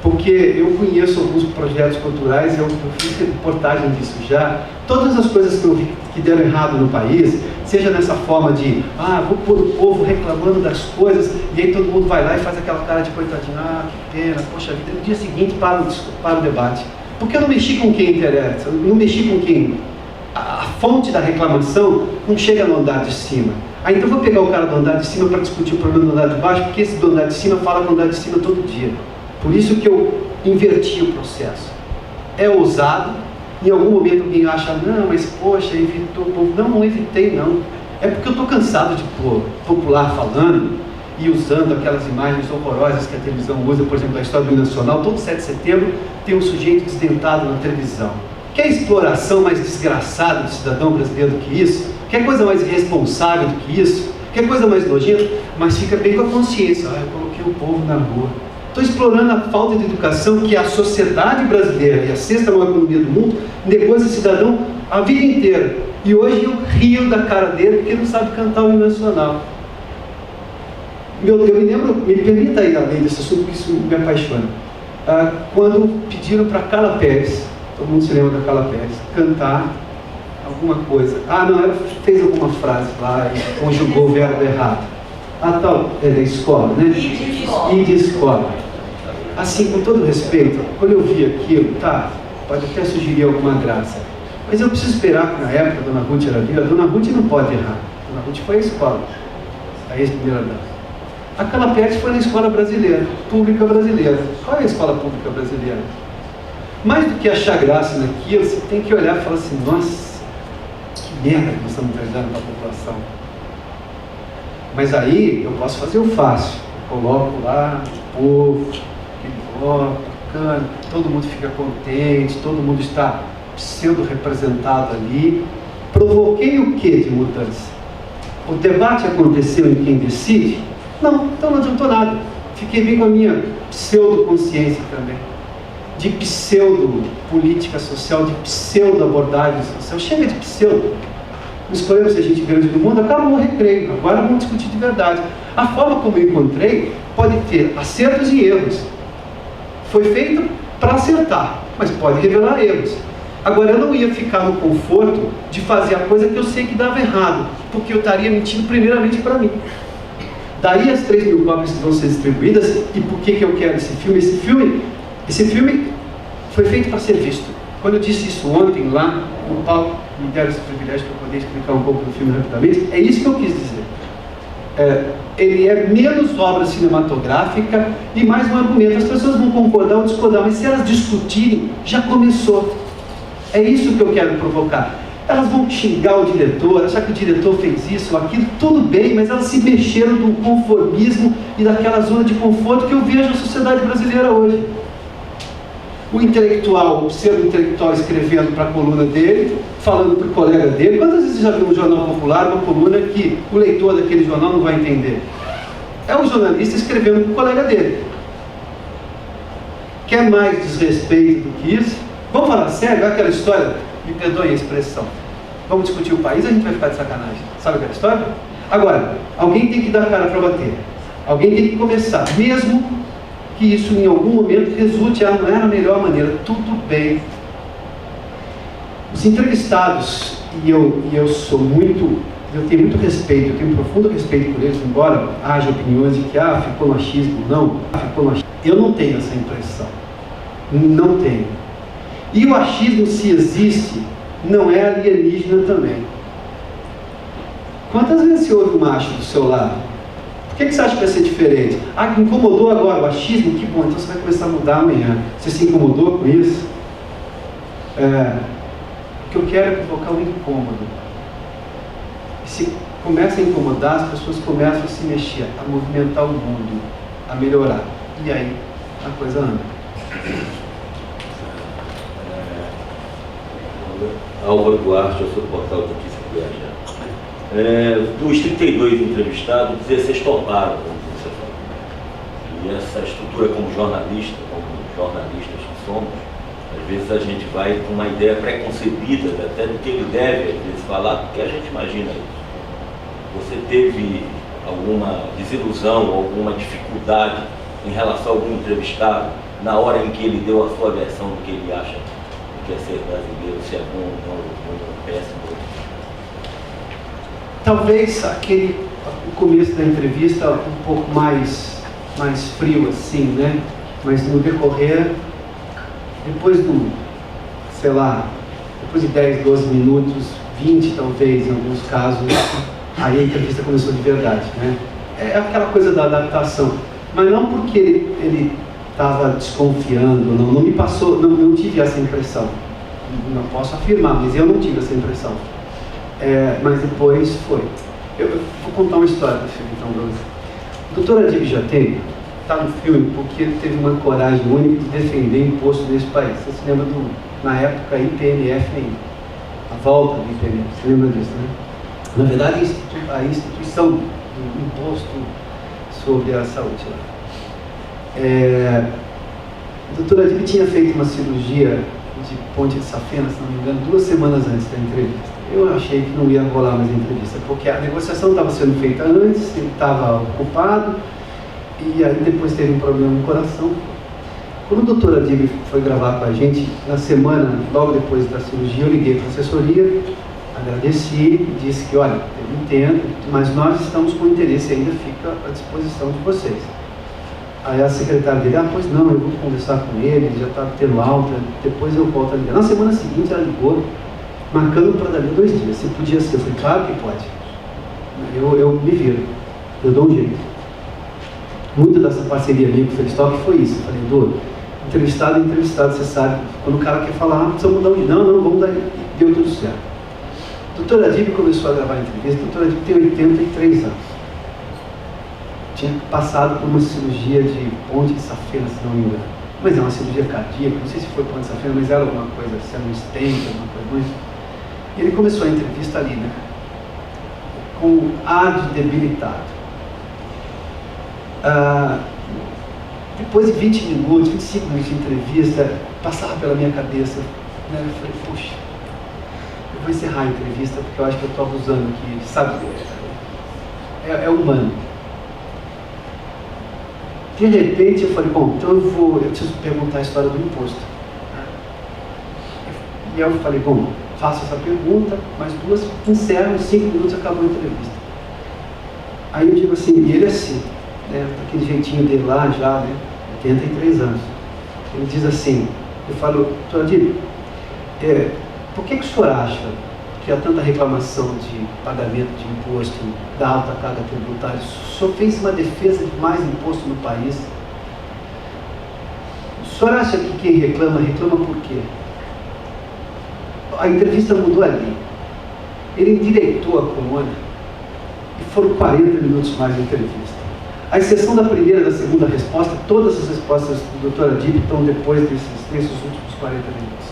Porque eu conheço alguns projetos culturais, eu fiz reportagem disso já. Todas as coisas que eu vi que deram errado no país, seja nessa forma de, vou pôr o povo reclamando das coisas, e aí todo mundo vai lá e faz aquela cara de coitadinho, que pena, poxa vida, no dia seguinte para o debate. Porque eu não mexi com quem interessa, eu não mexi com quem... A fonte da reclamação não chega no andar de cima. Então eu vou pegar o cara do andar de cima para discutir o problema do andar de baixo, porque esse do andar de cima fala com o andar de cima todo dia. Por isso que eu inverti o processo. É ousado, em algum momento alguém acha, não, mas poxa, evitou o povo. Não evitei não. É porque eu estou cansado de pôr popular falando e usando aquelas imagens horrorosas que a televisão usa, por exemplo, a história do Nacional. Todo 7 de setembro tem um sujeito desdentado na televisão. Quer exploração mais desgraçada do cidadão brasileiro do que isso? Quer coisa mais irresponsável do que isso? Quer coisa mais nojenta? Mas fica bem com a consciência. Eu coloquei o povo na rua. Estou explorando a falta de educação que a sociedade brasileira e a sexta maior economia do mundo negou a esse cidadão a vida inteira. E hoje eu rio da cara dele porque ele não sabe cantar o hino nacional. Eu me lembro, me permita ir além desse assunto, porque isso me apaixona. Quando pediram para Carla Pérez, todo mundo se lembra da Carla Pérez, cantar alguma coisa. Não, ela fez alguma frase lá e conjugou o verbo errado. Tal, é da escola, né? E de escola. Assim, com todo respeito, quando eu vi aquilo, pode até sugerir alguma graça. Mas eu preciso esperar que na época a Dona Ruth era viva. A Dona Ruth não pode errar. A Dona Ruth foi à escola, a ex-primeira dama. A Carla Pérez foi na escola brasileira, pública brasileira. Qual é a escola pública brasileira? Mais do que achar graça naquilo, você tem que olhar e falar assim, nossa, que merda que nós estamos entregando para a população. Mas aí eu posso fazer o fácil. Eu coloco lá o povo, bacana, todo mundo fica contente, todo mundo está pseudo-representado ali. Provoquei o que de mudança? O debate aconteceu em quem decide? Não, então não adiantou nada. Fiquei bem com a minha pseudo-consciência também. De pseudo-política social, de pseudo-abordagem social. Chega de pseudo. Não escolhemos ser gente grande do mundo, acabou o recreio. Agora vamos discutir de verdade. A forma como eu encontrei pode ter acertos e erros. Foi feito para acertar, mas pode revelar erros. Agora, eu não ia ficar no conforto de fazer a coisa que eu sei que dava errado, porque eu estaria mentindo primeiramente para mim. Daí as 3 mil cópias que vão ser distribuídas, e por que eu quero esse filme? Esse filme foi feito para ser visto. Quando eu disse isso ontem lá no palco, me deram esse privilégio para poder explicar um pouco do filme rapidamente, é isso que eu quis dizer. Ele é menos obra cinematográfica e mais um argumento. As pessoas vão concordar ou discordar, mas se elas discutirem, já começou. É isso que eu quero provocar. Elas vão xingar o diretor, achar que o diretor fez isso ou aquilo, tudo bem, mas elas se mexeram do conformismo e daquela zona de conforto que eu vejo na sociedade brasileira hoje. O intelectual, o pseudo-intelectual escrevendo para a coluna dele, falando para o colega dele. Quantas vezes você já viu um jornal popular, uma coluna que o leitor daquele jornal não vai entender? É o jornalista escrevendo para o colega dele. Quer mais desrespeito do que isso? Vamos falar sério? Aquela história, me perdoem a expressão. Vamos discutir o país, a gente vai ficar de sacanagem. Sabe aquela história? Agora, alguém tem que dar cara para bater. Alguém tem que começar, mesmo que isso em algum momento resulte, não era a melhor maneira, tudo bem. Os entrevistados, e eu sou muito, eu tenho muito respeito, eu tenho um profundo respeito por eles, embora haja opiniões de que ficou machismo, não, ficou machismo. Eu não tenho essa impressão, não tenho. E o achismo, se existe, não é alienígena também. Quantas vezes você ouve um macho do seu lado? Por que você acha que vai ser diferente? Que incomodou agora o achismo? Que bom, então você vai começar a mudar amanhã. Você se incomodou com isso? O que eu quero é provocar um incômodo. E se começa a incomodar, as pessoas começam a se mexer, a movimentar o mundo, a melhorar. E aí a coisa anda. Álvaro Duarte, eu sou do portal Notícias Viajar. Dos 32 entrevistados, 16 toparam, como você falou. E essa estrutura como jornalistas que somos, às vezes a gente vai com uma ideia preconcebida até do que ele deve, às vezes, falar, porque a gente imagina isso. Você teve alguma desilusão, alguma dificuldade em relação a algum entrevistado, na hora em que ele deu a sua versão do que ele acha que é ser brasileiro, se é bom ou péssimo? Talvez o começo da entrevista um pouco mais frio assim, né? Mas no decorrer, depois de 10, 12 minutos, 20 talvez, em alguns casos, aí a entrevista começou de verdade, né? É aquela coisa da adaptação, mas não porque ele estava desconfiando, não me passou, não tive essa impressão. Não posso afirmar, mas eu não tive essa impressão. Mas depois foi. Eu vou contar uma história do filme, então, para você. O doutor Adib Jatene está no filme porque ele teve uma coragem única de defender imposto nesse país. Você se lembra na época, IPMF ainda. A volta do IPMF, você lembra disso, né? Na verdade, a instituição do imposto sobre a saúde. A doutora Adib tinha feito uma cirurgia de ponte de safena, se não me engano, 2 semanas antes da entrevista. Eu achei que não ia rolar mais a entrevista, porque a negociação estava sendo feita antes, ele estava ocupado, e aí depois teve um problema no coração. Quando o doutor Adib foi gravar com a gente, na semana, logo depois da cirurgia, eu liguei para a assessoria, agradeci, disse que, olha, eu entendo, mas nós estamos com interesse ainda, fica à disposição de vocês. Aí a secretária dele, pois não, eu vou conversar com ele já está tendo alta, depois eu volto a ligar. Na semana seguinte ela ligou, marcando para dali 2 dias. Se podia ser, eu falei, claro que pode. Eu me viro, eu dou um jeito. Muito dessa parceria minha com o Felistock foi isso. Eu falei, Edu, entrevistado, você sabe, quando o cara quer falar, precisa mudar um jeito. Não, vamos dar, deu tudo certo. A doutora Adib começou a gravar a entrevista, a doutora Adib tem 83 anos. Tinha passado por uma cirurgia de ponte de safena, se não me engano. Mas é uma cirurgia cardíaca, não sei se foi ponte de safena, mas era alguma coisa, se era um stent, alguma coisa mais. E ele começou a entrevista ali, né? Com ar de debilitado. Depois de 20 minutos, 25 minutos de entrevista, passava pela minha cabeça, né? Eu falei, puxa, eu vou encerrar a entrevista porque eu acho que eu estou abusando aqui, sabe? É humano. De repente eu falei, bom, então eu preciso perguntar a história do imposto. E eu falei, bom, faço essa pergunta, mais 2, encerro, em 5 minutos acabou a entrevista. Aí eu digo assim, e ele é assim, né, aquele jeitinho dele lá já, né, 83 anos. Ele diz assim, eu falo, doutor Adib, por que o senhor acha que há tanta reclamação de pagamento de imposto, da alta carga tributária? O senhor fez uma defesa de mais imposto no país. O senhor acha que quem reclama por quê? A entrevista mudou ali. Ele endireitou a coluna e foram 40 minutos mais de entrevista. A exceção da primeira e da segunda resposta, todas as respostas do Dr. Adib estão depois desses últimos 40 minutos.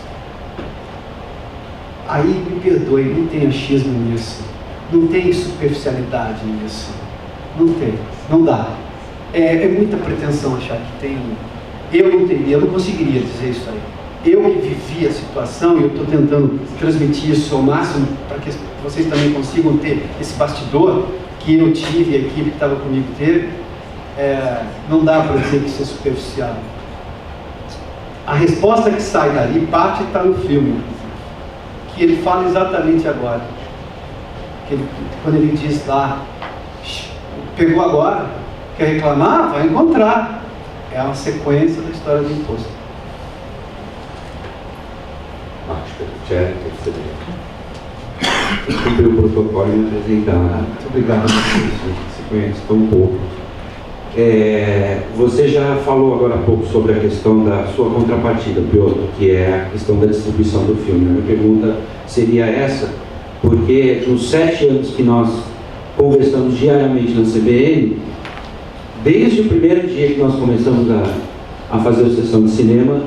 Aí, me perdoe, não tem achismo nisso, não tem superficialidade nisso, não tem, não dá. É muita pretensão achar que tem. Eu não teria, eu não conseguiria dizer isso aí. Eu que vivi a situação, e eu estou tentando transmitir isso ao máximo para que vocês também consigam ter esse bastidor que eu tive e a equipe que estava comigo teve. Não dá para dizer que isso é superficial. A resposta que sai dali, parte está no filme, que ele fala exatamente agora. Quando ele diz lá, pegou agora, quer reclamar? Vai encontrar. É uma sequência da história do imposto. Marcos Petruccelli, cumprir o protocolo e me apresentar. Muito obrigado. Se conhece tão pouco. Você já falou agora há pouco sobre a questão da sua contrapartida, Piotr, que é a questão da distribuição do filme. A minha pergunta seria essa, porque nos 7 anos que nós conversamos diariamente na CBN, desde o primeiro dia que nós começamos a fazer a sessão de cinema,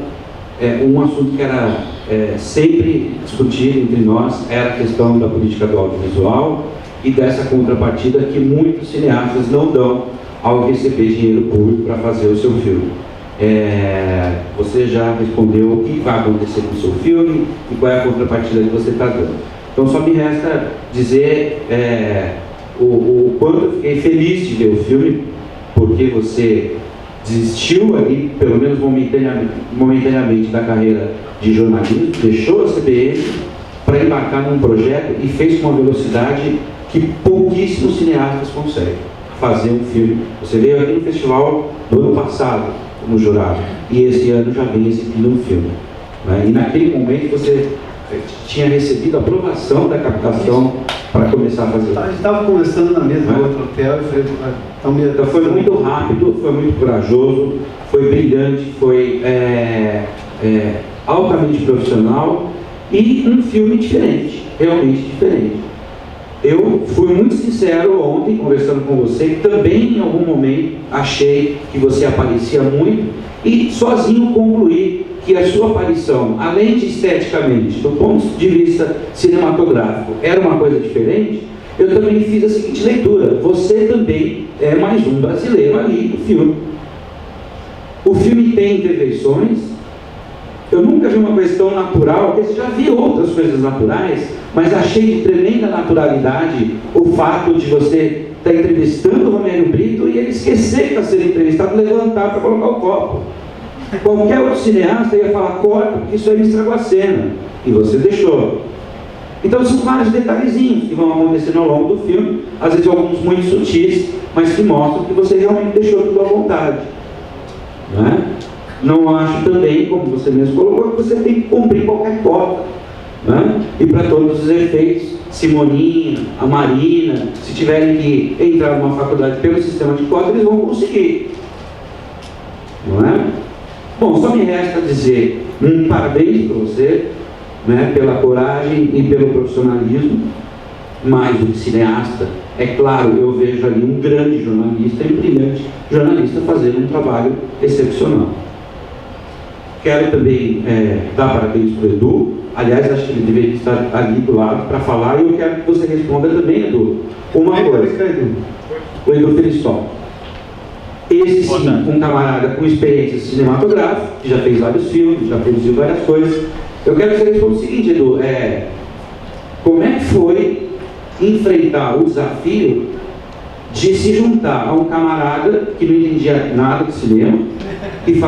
um assunto que era sempre discutido entre nós era a questão da política do audiovisual e dessa contrapartida que muitos cineastas não dão ao receber dinheiro público para fazer o seu filme. Você já respondeu o que vai acontecer com o seu filme e qual é a contrapartida que você está dando. Então só me resta dizer o quanto eu fiquei feliz de ver o filme, porque você desistiu ali, pelo menos momentaneamente, da carreira de jornalismo, deixou a CBN para embarcar num projeto e fez com uma velocidade que pouquíssimos cineastas conseguem fazer um filme. Você veio aqui no festival do ano passado como jurado e esse ano já vem exibindo um filme, né? E naquele momento você tinha recebido a aprovação da captação para começar a fazer. A gente estava conversando na mesa do outro hotel e falei, então foi muito rápido, foi muito corajoso, foi brilhante, foi altamente profissional e um filme diferente, realmente diferente. Eu fui muito sincero ontem, conversando com você, que também em algum momento achei que você aparecia muito e sozinho concluí que a sua aparição, além de esteticamente, do ponto de vista cinematográfico, era uma coisa diferente. Eu também fiz a seguinte leitura: você também é mais um brasileiro ali no filme. O filme tem intervenções. Eu nunca vi uma questão natural, porque já vi outras coisas naturais, mas achei de tremenda naturalidade o fato de você estar entrevistando o Romero Brito e ele esquecer que está sendo entrevistado, levantar para colocar o copo. Qualquer outro cineasta ia falar, corta, porque isso aí me estragou a cena. E você deixou. Então são vários detalhezinhos que vão acontecendo ao longo do filme, às vezes alguns muito sutis, mas que mostram que você realmente deixou tudo à vontade. Não é? Não acho também, como você mesmo colocou, que você tem que cumprir qualquer cota. Né? E para todos os efeitos, Simoninha, a Marina, se tiverem que entrar numa faculdade pelo sistema de cota, eles vão conseguir. Não é? Bom, só me resta dizer um parabéns para você, né, pela coragem e pelo profissionalismo, mais do que cineasta. É claro, eu vejo ali um grande jornalista e um brilhante jornalista fazendo um trabalho excepcional. Quero também dar parabéns para o Edu. Aliás, acho que ele deveria estar ali do lado para falar, e eu quero que você responda também, Edu, uma coisa. O Edu Felistol. Esse sim, um camarada com experiência cinematográfica, que já fez vários filmes, já produziu várias coisas. Eu quero que você responda o seguinte, Edu, como é que foi enfrentar o desafio de se juntar a um camarada que não entendia nada de cinema, que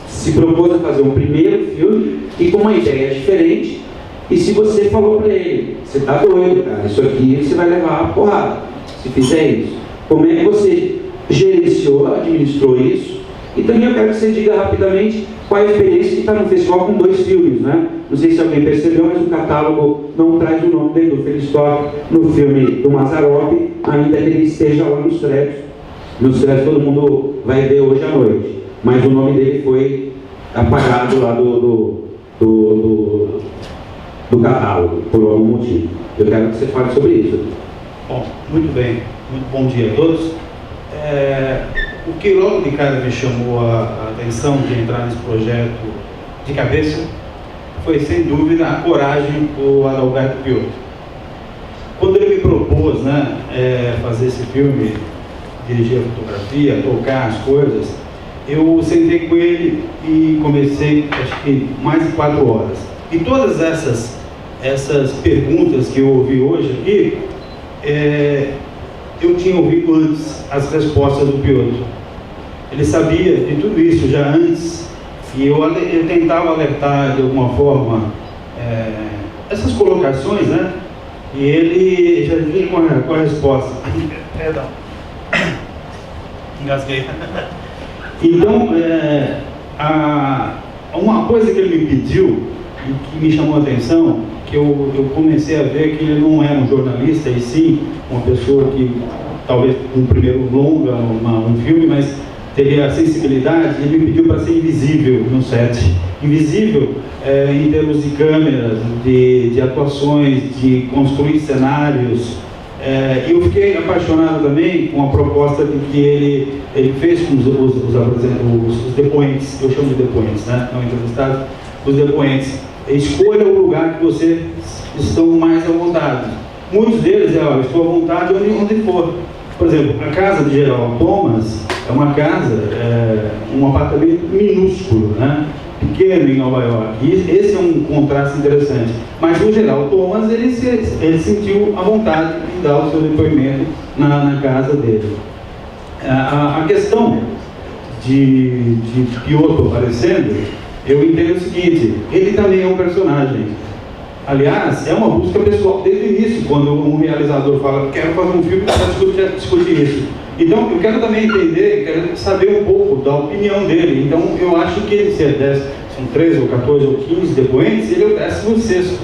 se propôs a fazer um primeiro filme e com uma ideia diferente, e se você falou para ele, você tá doido, cara, isso aqui você vai levar a porrada se fizer isso. Como é que você gerenciou, administrou isso? E também eu quero que você diga rapidamente qual é a experiência de estar no festival com 2 filmes, né? Não sei se alguém percebeu, mas o catálogo não traz o nome dele, do Felistol, no filme do Mazzaropi, ainda que ele esteja lá nos créditos. Nos créditos todo mundo vai ver hoje à noite, mas o nome dele foi apagado lá do catálogo, por algum motivo. Eu quero que você fale sobre isso. Bom, muito bem, muito bom dia a todos. O que logo de cara me chamou a atenção de entrar nesse projeto de cabeça foi, sem dúvida, a coragem do Adalberto Piotto. Quando ele me propôs, né, fazer esse filme, dirigir a fotografia, tocar as coisas, eu sentei com ele e comecei, acho que mais de 4 horas. E todas essas perguntas que eu ouvi hoje aqui, eu tinha ouvido antes as respostas do Piotto. Ele sabia de tudo isso já antes, e eu tentava alertar de alguma forma essas colocações, né? E ele já vinha com a resposta. Perdão. Engasguei. Então, uma coisa que ele me pediu e que me chamou a atenção, que eu comecei a ver que ele não era um jornalista, e sim uma pessoa que, talvez um primeiro longa, um filme, mas teria a sensibilidade. Ele me pediu para ser invisível no set. Invisível em termos de câmeras, de atuações, de construir cenários. E eu fiquei apaixonado também com a proposta de que ele fez com os depoentes, eu chamo de depoentes, né? Não entrevistados, os depoentes. Escolha o lugar que vocês estão mais à vontade. Muitos deles estou à vontade onde for. Por exemplo, a casa de Geraldo Thomas é uma casa, um apartamento minúsculo, né? Pequeno em Nova York. E esse é um contraste interessante. Mas o Geraldo Thomas, ele sentiu a vontade de dar o seu depoimento na casa dele. A questão de Piotto aparecendo, eu entendo o seguinte: ele também é um personagem. Aliás, é uma busca pessoal desde o início, quando um realizador fala, quero fazer um filme para discutir isso. Então, eu quero também entender, quero saber um pouco da opinião dele. Então, eu acho que ele, se são 13 ou 14 ou 15 depoentes, ele é o 16º,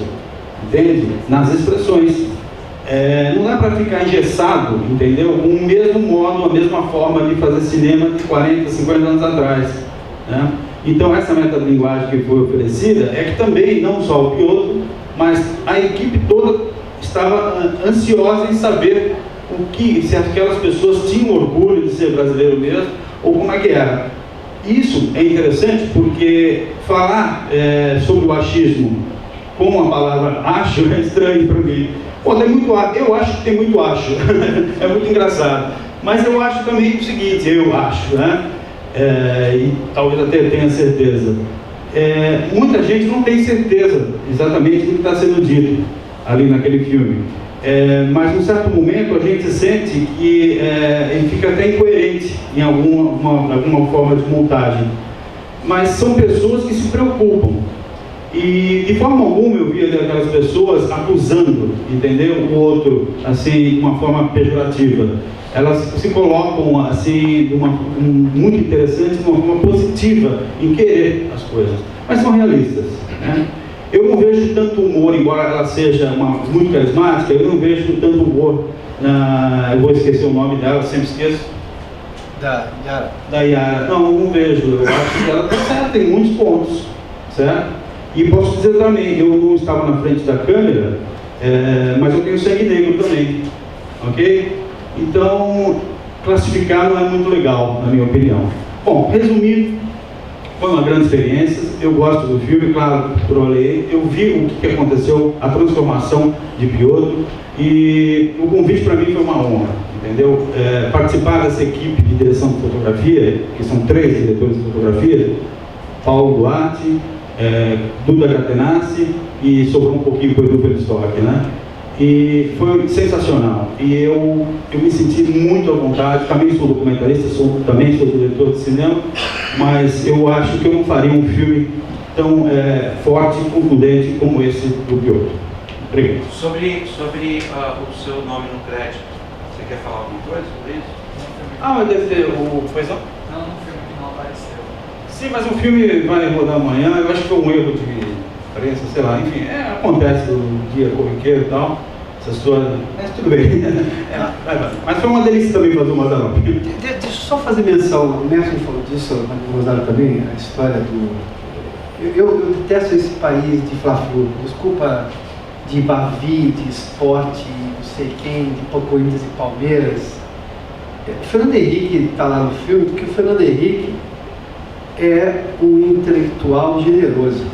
entende? Nas expressões. Não dá para ficar engessado, entendeu? Com o mesmo modo, a mesma forma de fazer cinema de 40, 50 anos atrás, né? Então, essa metalinguagem que foi oferecida é que também, não só o Piotto, mas a equipe toda estava ansiosa em saber se aquelas pessoas tinham orgulho de ser brasileiro mesmo, ou como é que era. Isso é interessante porque falar sobre o achismo com a palavra acho é estranho para mim. Pô, tem muito, eu acho que tem muito acho, é muito engraçado. Mas eu acho também o seguinte, eu acho, né? e talvez até tenha certeza. Muita gente não tem certeza exatamente do que está sendo dito ali naquele filme. Mas, num certo momento, a gente sente que ele fica até incoerente em alguma forma de montagem. Mas são pessoas que se preocupam. E, de forma alguma, eu via aquelas pessoas acusando, entendeu? O outro, assim, de uma forma pejorativa. Elas se colocam, assim, muito interessante, de uma forma positiva em querer as coisas. Mas são realistas, né? Eu não vejo tanto humor, embora ela seja muito carismática, eu não vejo tanto humor eu vou esquecer o nome dela, sempre esqueço. Da Yara. Da Yara. Não vejo. Eu acho que ela está certa, tem muitos pontos, certo? E posso dizer também, eu não estava na frente da câmera, mas eu tenho sangue negro também, ok? Então, classificar não é muito legal, na minha opinião. Bom, resumindo, foi uma grande experiência, eu gosto do filme, claro, eu vi o que aconteceu, a transformação de Piotr, e o convite para mim foi uma honra, entendeu? Participar dessa equipe de direção de fotografia, que são 3 diretores de fotografia, Paulo Duarte, Duda Catenassi e sobrou um pouquinho para o Edu Felistock, né? E foi sensacional. E eu me senti muito à vontade. Também sou documentarista, também sou diretor de cinema, mas eu acho que eu não faria um filme tão forte e contundente como esse do Piotr. Obrigado. Sobre o seu nome no crédito, você quer falar alguma coisa sobre isso? Mas deve ter Pois não? Não, no filme que não apareceu. Sim, mas o filme vai rodar amanhã. Eu acho que foi um erro de imprensa, sei lá, enfim, acontece no dia corriqueiro e tal, mas tudo bem. Mas foi uma delícia também fazer o Mazzaropi. Deixa eu só fazer menção, o Nelson falou disso, o Rosário também, a história do... Eu detesto esse país de Fla-Flu, desculpa, de Bavi, de esporte, não sei quem, de Corinthians e Palmeiras. O Fernando Henrique está lá no filme, porque o Fernando Henrique é um intelectual generoso.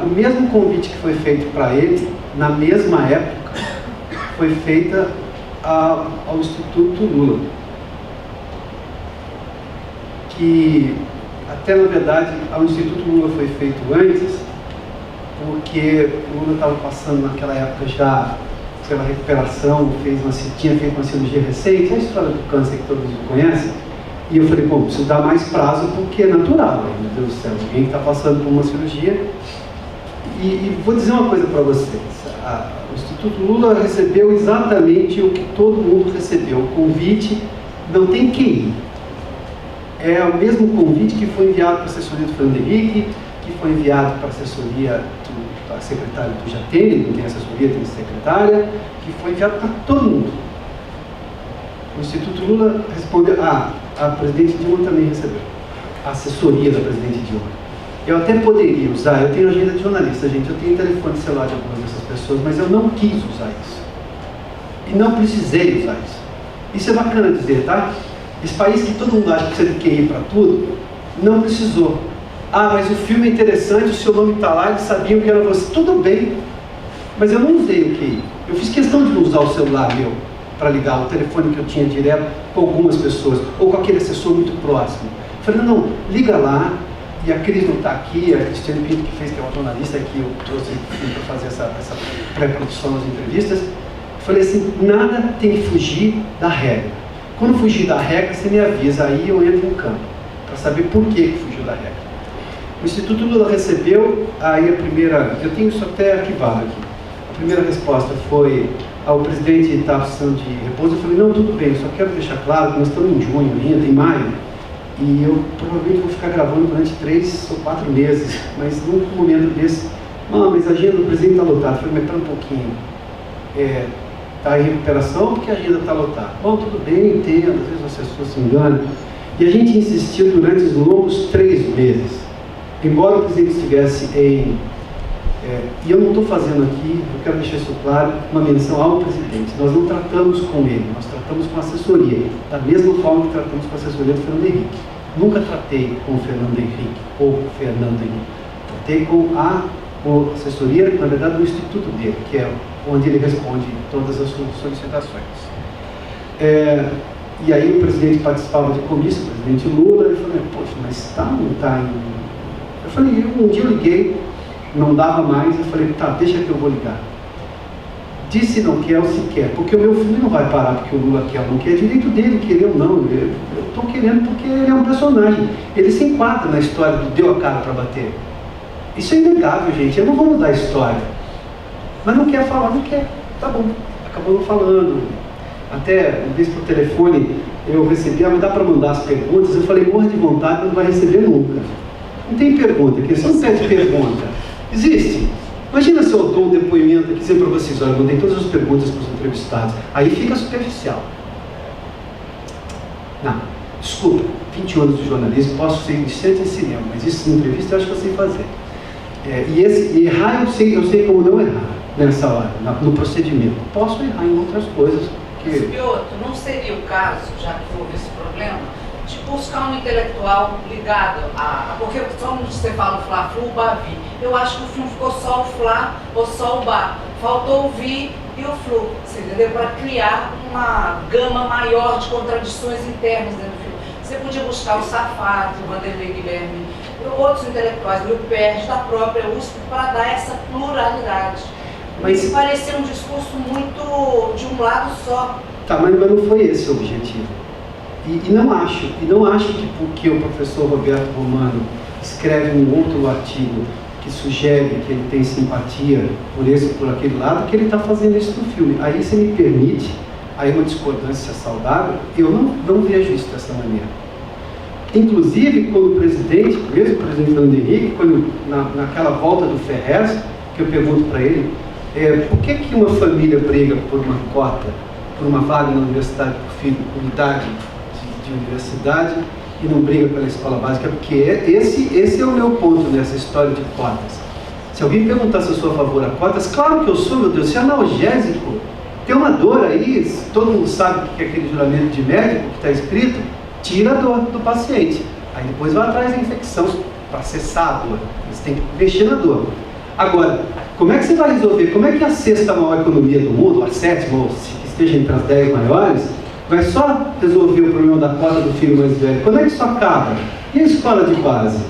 O mesmo convite que foi feito para ele, na mesma época, foi feita ao Instituto Lula. Que, até na verdade, o Instituto Lula foi feito antes, porque o Lula estava passando naquela época já pela recuperação, tinha feito uma cirurgia recente, a história do câncer que todo mundo conhece. E eu falei, bom, preciso dar mais prazo porque é natural, meu Deus do céu, alguém que está passando por uma cirurgia. E vou dizer uma coisa para vocês, o Instituto Lula recebeu exatamente o que todo mundo recebeu, o convite, não tem que ir. É o mesmo convite que foi enviado para a assessoria do Fernando Henrique, que foi enviado para a assessoria da secretária do Jatene, não tem assessoria, tem secretária, que foi enviado para todo mundo. O Instituto Lula respondeu, a presidente Dilma também recebeu, a assessoria da presidente Dilma. Eu até poderia usar, eu tenho agenda de jornalista, gente, eu tenho telefone celular de algumas dessas pessoas, mas eu não quis usar isso. E não precisei usar isso. Isso é bacana dizer, tá? Esse país que todo mundo acha que precisa de QI para tudo, não precisou. Mas o filme é interessante, o seu nome está lá, eles sabiam que era você. Tudo bem, mas eu não usei o QI. Eu fiz questão de não usar o celular meu para ligar, o telefone que eu tinha direto com algumas pessoas, ou com aquele assessor muito próximo. Eu falei, não, liga lá. E a Cris não está aqui, a Cristiane Pinto que fez, que é uma jornalista que eu trouxe para fazer essa pré-produção das entrevistas. Eu falei assim, nada tem que fugir da regra. Quando fugir da regra, você me avisa, aí eu entro em campo, para saber por que fugiu da regra. O Instituto Lula recebeu, aí a primeira, eu tenho isso até arquivado aqui, a primeira resposta foi, o presidente está precisando de repouso. Eu falei, não, tudo bem, só quero deixar claro que nós estamos em junho ainda, em maio, e eu provavelmente vou ficar gravando durante 3 ou 4 meses, mas num momento desse, mas a agenda do presidente está lotada. Eu falei, mas espera um pouquinho, está em recuperação porque a agenda está lotada. Bom, tudo bem, entendo, às vezes as pessoas se enganam. E a gente insistiu durante os longos 3 meses, embora o presidente estivesse em... e eu não estou fazendo aqui, eu quero deixar isso claro, uma menção ao presidente. Nós não tratamos com ele, nós tratamos com a assessoria, da mesma forma que tratamos com a assessoria do Fernando Henrique. Nunca tratei com o Fernando Henrique ou o Fernando Henrique. Tratei com a assessoria, na verdade, do instituto dele, que é onde ele responde todas as solicitações. E aí o presidente participava de comício, o presidente Lula, e eu falei, poxa, mas está ou não está em... Eu falei, um dia eu liguei, não dava mais, eu falei, tá, deixa que eu vou ligar. Disse não quer ou se quer, porque o meu filme não vai parar porque o Lula quer ou não quer, é direito dele querer ou não. Eu estou querendo porque ele é um personagem. Ele se enquadra na história do deu a cara para bater. Isso é inegável, gente, eu não vou mudar a história. Mas não quer falar, não quer. Tá bom, acabou não falando. Até, uma vez por telefone, eu recebi, mas dá para mandar as perguntas? Eu falei, morra de vontade, não vai receber nunca. Não tem pergunta, aqui você não pede pergunta. Existe. Imagina se eu dou um depoimento aqui, dizendo para vocês, olha, eu mandei todas as perguntas para os entrevistados. Aí fica superficial. Não, desculpa, 20 anos de jornalismo, posso ser iniciante em cinema, mas isso em entrevista eu acho que eu sei fazer. E errar eu sei como não errar nessa hora, no procedimento. Posso errar em outras coisas. Mas, Piotr, não seria o caso, já que houve esse problema, de buscar um intelectual ligado a... Porque só onde você fala o Fla-Flu, o Bavi. Eu acho que o filme ficou só o Fla ou só o Ba. Faltou o Vi e o Flu, você entendeu? Para criar uma gama maior de contradições internas dentro do filme. Você podia buscar o Safadi, o Vanderlei Guilherme, outros intelectuais, o Pérez, da própria USP, para dar essa pluralidade. Mas me parecia um discurso muito de um lado só. Tá, mas não foi esse o objetivo. E não acho que porque o professor Roberto Romano escreve um outro artigo que sugere que ele tem simpatia por esse ou por aquele lado, que ele está fazendo isso no filme. Aí você me permite, aí uma discordância saudável, eu não vejo isso dessa maneira. Inclusive, quando o presidente, mesmo o presidente Fernando Henrique, quando naquela volta do Ferrez, que eu pergunto para ele, por que uma família briga por uma cota, por uma vaga na universidade para o filho, unidade de universidade, e não briga pela escola básica? Porque esse é o meu ponto nessa história de cotas. Se alguém perguntar se eu sou a favor a cotas, claro que eu sou, meu Deus, isso é analgésico. Tem uma dor aí, todo mundo sabe o que é aquele juramento de médico que está escrito, tira a dor do paciente. Aí depois vai atrás da infecção para cessar a dor. Você tem que mexer na dor. Agora, como é que você vai resolver? Como é que a sexta maior economia do mundo, ou a sétima, ou se esteja entre as 10 maiores, vai só resolver o problema da cota do filho mais velho? Quando é que isso acaba? E a escola de base?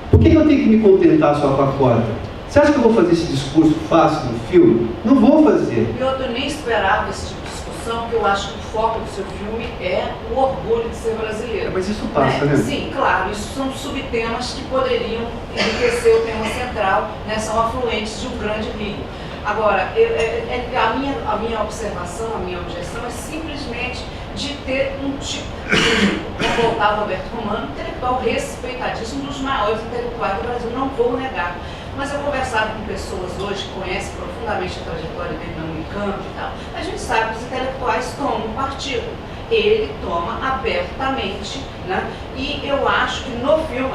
Por que eu tenho que me contentar só com a cota? Você acha que eu vou fazer esse discurso fácil no filme? Não vou fazer. Eu nem esperava esse tipo de discussão, porque eu acho que o foco do seu filme é o orgulho de ser brasileiro. Mas isso passa, né? Sim, claro, isso são subtemas que poderiam enriquecer o tema central, né? São afluentes de um grande rio. Agora, a minha observação, a minha objeção é simplesmente de ter um tipo, vou voltar ao Roberto Romano, intelectual respeitadíssimo, um dos maiores intelectuais do Brasil, não vou negar. Mas eu conversava com pessoas hoje que conhecem profundamente a trajetória dele na Unicamp e tal, a gente sabe que os intelectuais tomam partido. Ele toma abertamente, né? E eu acho que no filme,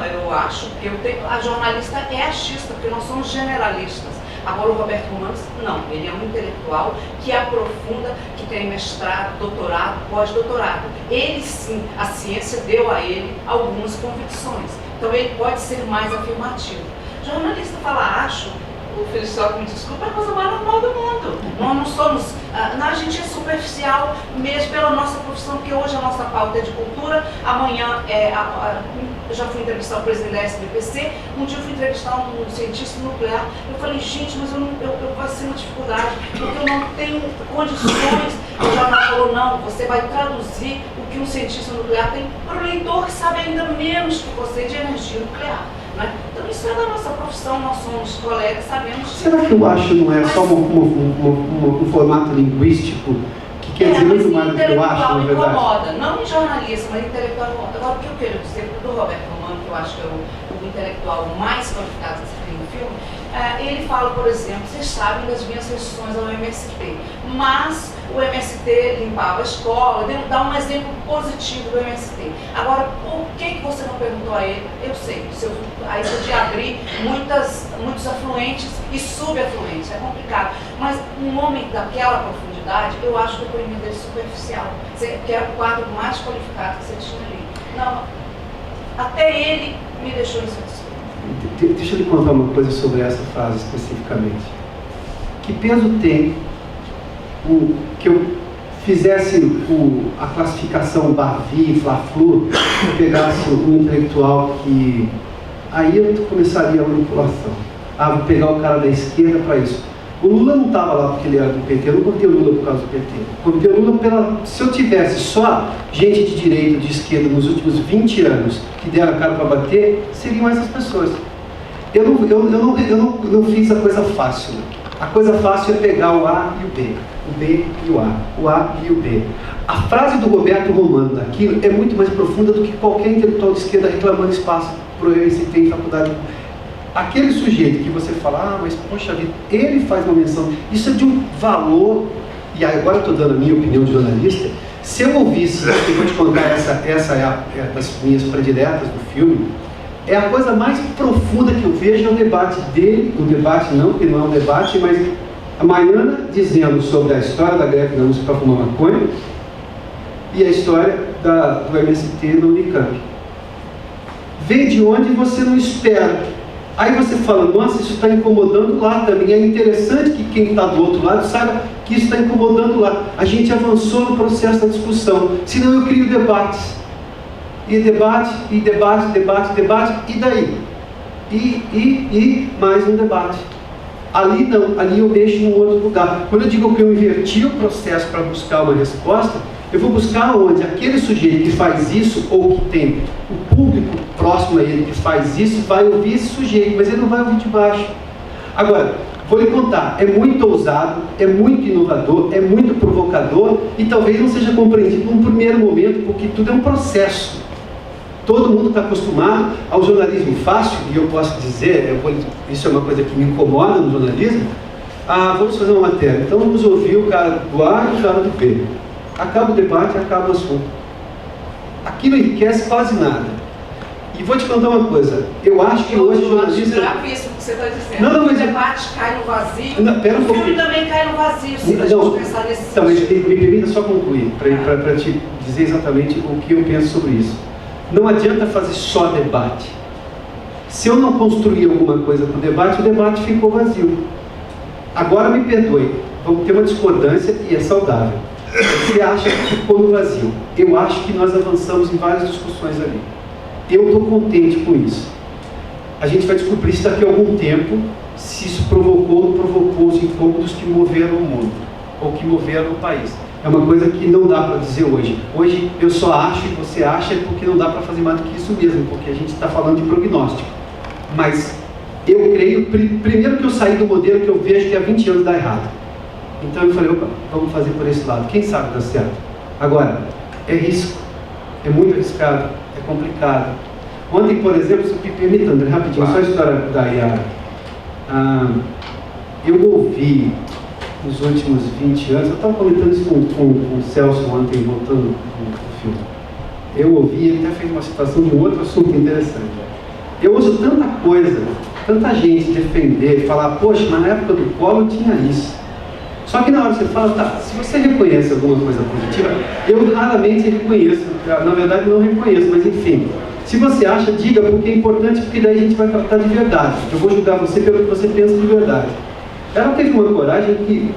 a jornalista é achista, porque nós somos generalistas. Agora o Roberto Romano, não, ele é um intelectual que aprofunda, que tem mestrado, doutorado, pós-doutorado. Ele sim, a ciência deu a ele algumas convicções, então ele pode ser mais afirmativo. Jornalista fala acho, o Feliciano me desculpa, é a coisa mais normal do mundo. Nós não somos, a gente é superficial mesmo pela nossa profissão, porque hoje a nossa pauta é de cultura, amanhã eu já fui entrevistar o presidente da SBPC, um dia eu fui entrevistar um cientista nuclear, eu falei, gente, mas vai ser uma dificuldade, porque eu não tenho condições. O jornal falou, não, você vai traduzir o que um cientista nuclear tem para o leitor que sabe ainda menos que você de energia nuclear. Né? Então isso é da nossa profissão, nós somos colegas, sabemos... Será que eu acho não é só um formato linguístico que quer dizer muito mais do que eu acho, na verdade? Incomoda, não em jornalismo, mas intelectual incomoda. Agora, o que eu quero dizer do Roberto Romano, que eu acho que é o intelectual mais qualificado que você tem no filme, ele fala, por exemplo, vocês sabem das minhas restrições ao MST, mas o MST limpava a escola, dá um exemplo positivo do MST. Agora, por que você não perguntou a ele? Eu sei, aí podia abrir muitos afluentes e subafluentes, é complicado. Mas um homem daquela profundidade, eu acho que o depoimento dele é superficial, que era o quadro mais qualificado que você tinha ali. Não, até ele me deixou insatisfeito. Deixa eu lhe contar uma coisa sobre essa frase especificamente. Que peso tem o que eu fizesse a classificação Bavi, Fla-Flu, pegasse um intelectual que... Aí eu começaria a manipulação. Ah, vou pegar o cara da esquerda para isso. O Lula não estava lá porque ele era do PT, eu não contei o Lula por causa do PT. Contei o Lula se eu tivesse só gente de direita, de esquerda, nos últimos 20 anos, que deram a cara para bater, seriam essas pessoas. Eu não fiz a coisa fácil. A coisa fácil é pegar o A e o B. O B e o A e o B. A frase do Roberto Romano daqui é muito mais profunda do que qualquer intelectual de esquerda reclamando espaço para ele se tem faculdade. Aquele sujeito que você fala, mas poxa vida, ele faz uma menção, isso é de um valor, e agora eu estou dando a minha opinião de jornalista, se eu ouvisse, eu vou te contar, essa é das minhas prediletas do filme, é a coisa mais profunda que eu vejo, é o debate dele, o debate não, que não é um debate, mas a Maiana dizendo sobre a história da greve da música para fumar maconha e a história do MST na Unicamp. Vem de onde você não espera. Aí você fala, nossa, isso está incomodando lá também. É interessante que quem está do outro lado saiba que isso está incomodando lá. A gente avançou no processo da discussão. Senão eu crio debates. E debate, e daí? E mais um debate. Ali não, ali eu deixo em um outro lugar. Quando eu digo que eu inverti o processo para buscar uma resposta, eu vou buscar onde aquele sujeito que faz isso, ou que tem o público próximo a ele que faz isso, vai ouvir esse sujeito, mas ele não vai ouvir de baixo. Agora, vou lhe contar, é muito ousado, é muito inovador, é muito provocador e talvez não seja compreendido num primeiro momento, porque tudo é um processo. Todo mundo está acostumado ao jornalismo fácil, e eu posso dizer, isso é uma coisa que me incomoda no jornalismo, vamos fazer uma matéria, então vamos ouvir o cara do A e o cara do B. Acaba o debate, acaba o assunto. Aquilo enriquece quase nada. E vou te contar uma coisa, eu acho que hoje o jornalista... Eu acho isso que você está dizendo. Não, mas... O debate cai no vazio, não, pera um pouquinho. O filme também cai no vazio, se a gente pensar nesse então, mas me permita só concluir, para te dizer exatamente o que eu penso sobre isso. Não adianta fazer só debate. Se eu não construir alguma coisa para o debate ficou vazio. Agora me perdoe, vamos ter uma discordância e é saudável. Você acha que ficou no vazio? Eu acho que nós avançamos em várias discussões ali. Eu estou contente com isso. A gente vai descobrir se daqui a algum tempo, se isso provocou ou não provocou os incômodos que moveram o mundo, ou que moveram o país. É uma coisa que não dá para dizer hoje. Hoje eu só acho e você acha porque não dá para fazer mais do que isso mesmo, porque a gente está falando de prognóstico. Mas eu creio, primeiro que eu saí do modelo que eu vejo que há 20 anos dá errado. Então eu falei, opa, vamos fazer por esse lado. Quem sabe dá certo? Agora, é risco. É muito arriscado. É complicado. Ontem, por exemplo, se me permita, André, rapidinho, só a história da Yara. Eu ouvi nos últimos 20 anos, eu estava comentando isso com o Celso ontem, voltando no filme. Eu ouvi, ele até fez uma citação de um outro assunto interessante. Eu ouço tanta coisa, tanta gente defender, falar, poxa, mas na época do Collor tinha isso. Só que na hora que você fala, tá, se você reconhece alguma coisa positiva, eu raramente reconheço, na verdade não reconheço, mas enfim. Se você acha, diga, porque é importante, porque daí a gente vai tratar de verdade. Eu vou julgar você pelo que você pensa de verdade. Ela teve uma coragem que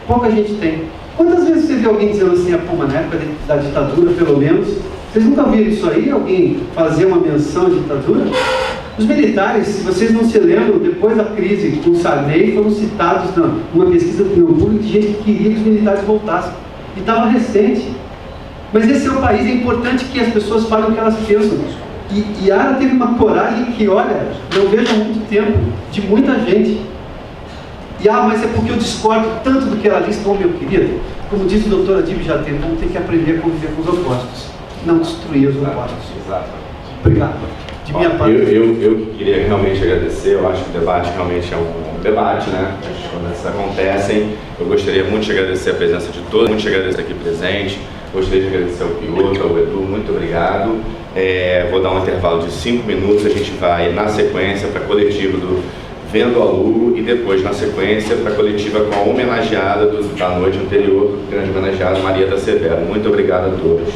pouca gente tem. Quantas vezes você vê alguém dizendo assim, pô, mas na época da ditadura, pelo menos, vocês nunca viram isso aí? Alguém fazer uma menção à ditadura? Os militares, se vocês não se lembram, depois da crise com o Sarney, foram citados numa pesquisa do opinião pública de gente que queria que os militares voltassem. E estava recente. Mas esse é o país, é importante que as pessoas falem o que elas pensam. E Yara teve uma coragem que, olha, não vejo há muito tempo, de muita gente. E mas é porque eu discordo tanto do que ela disse, bom, meu querido, como diz o doutor Adib Jatene, vamos ter que aprender a conviver com os opostos, não destruir os opostos. Exato. Obrigado. De minha parte. Eu queria realmente agradecer, eu acho que o debate realmente é um debate, né? Quando essas acontecem, eu gostaria muito de agradecer a presença de todos, muito de agradecer aqui presente, gostaria de agradecer ao Piotr, ao Edu, muito obrigado. Vou dar um intervalo de 5 minutos, a gente vai na sequência para a coletiva do Vendo a Lu e depois na sequência para a coletiva com a homenageada da noite anterior, grande homenageada Maria da Severo. Muito obrigado a todos.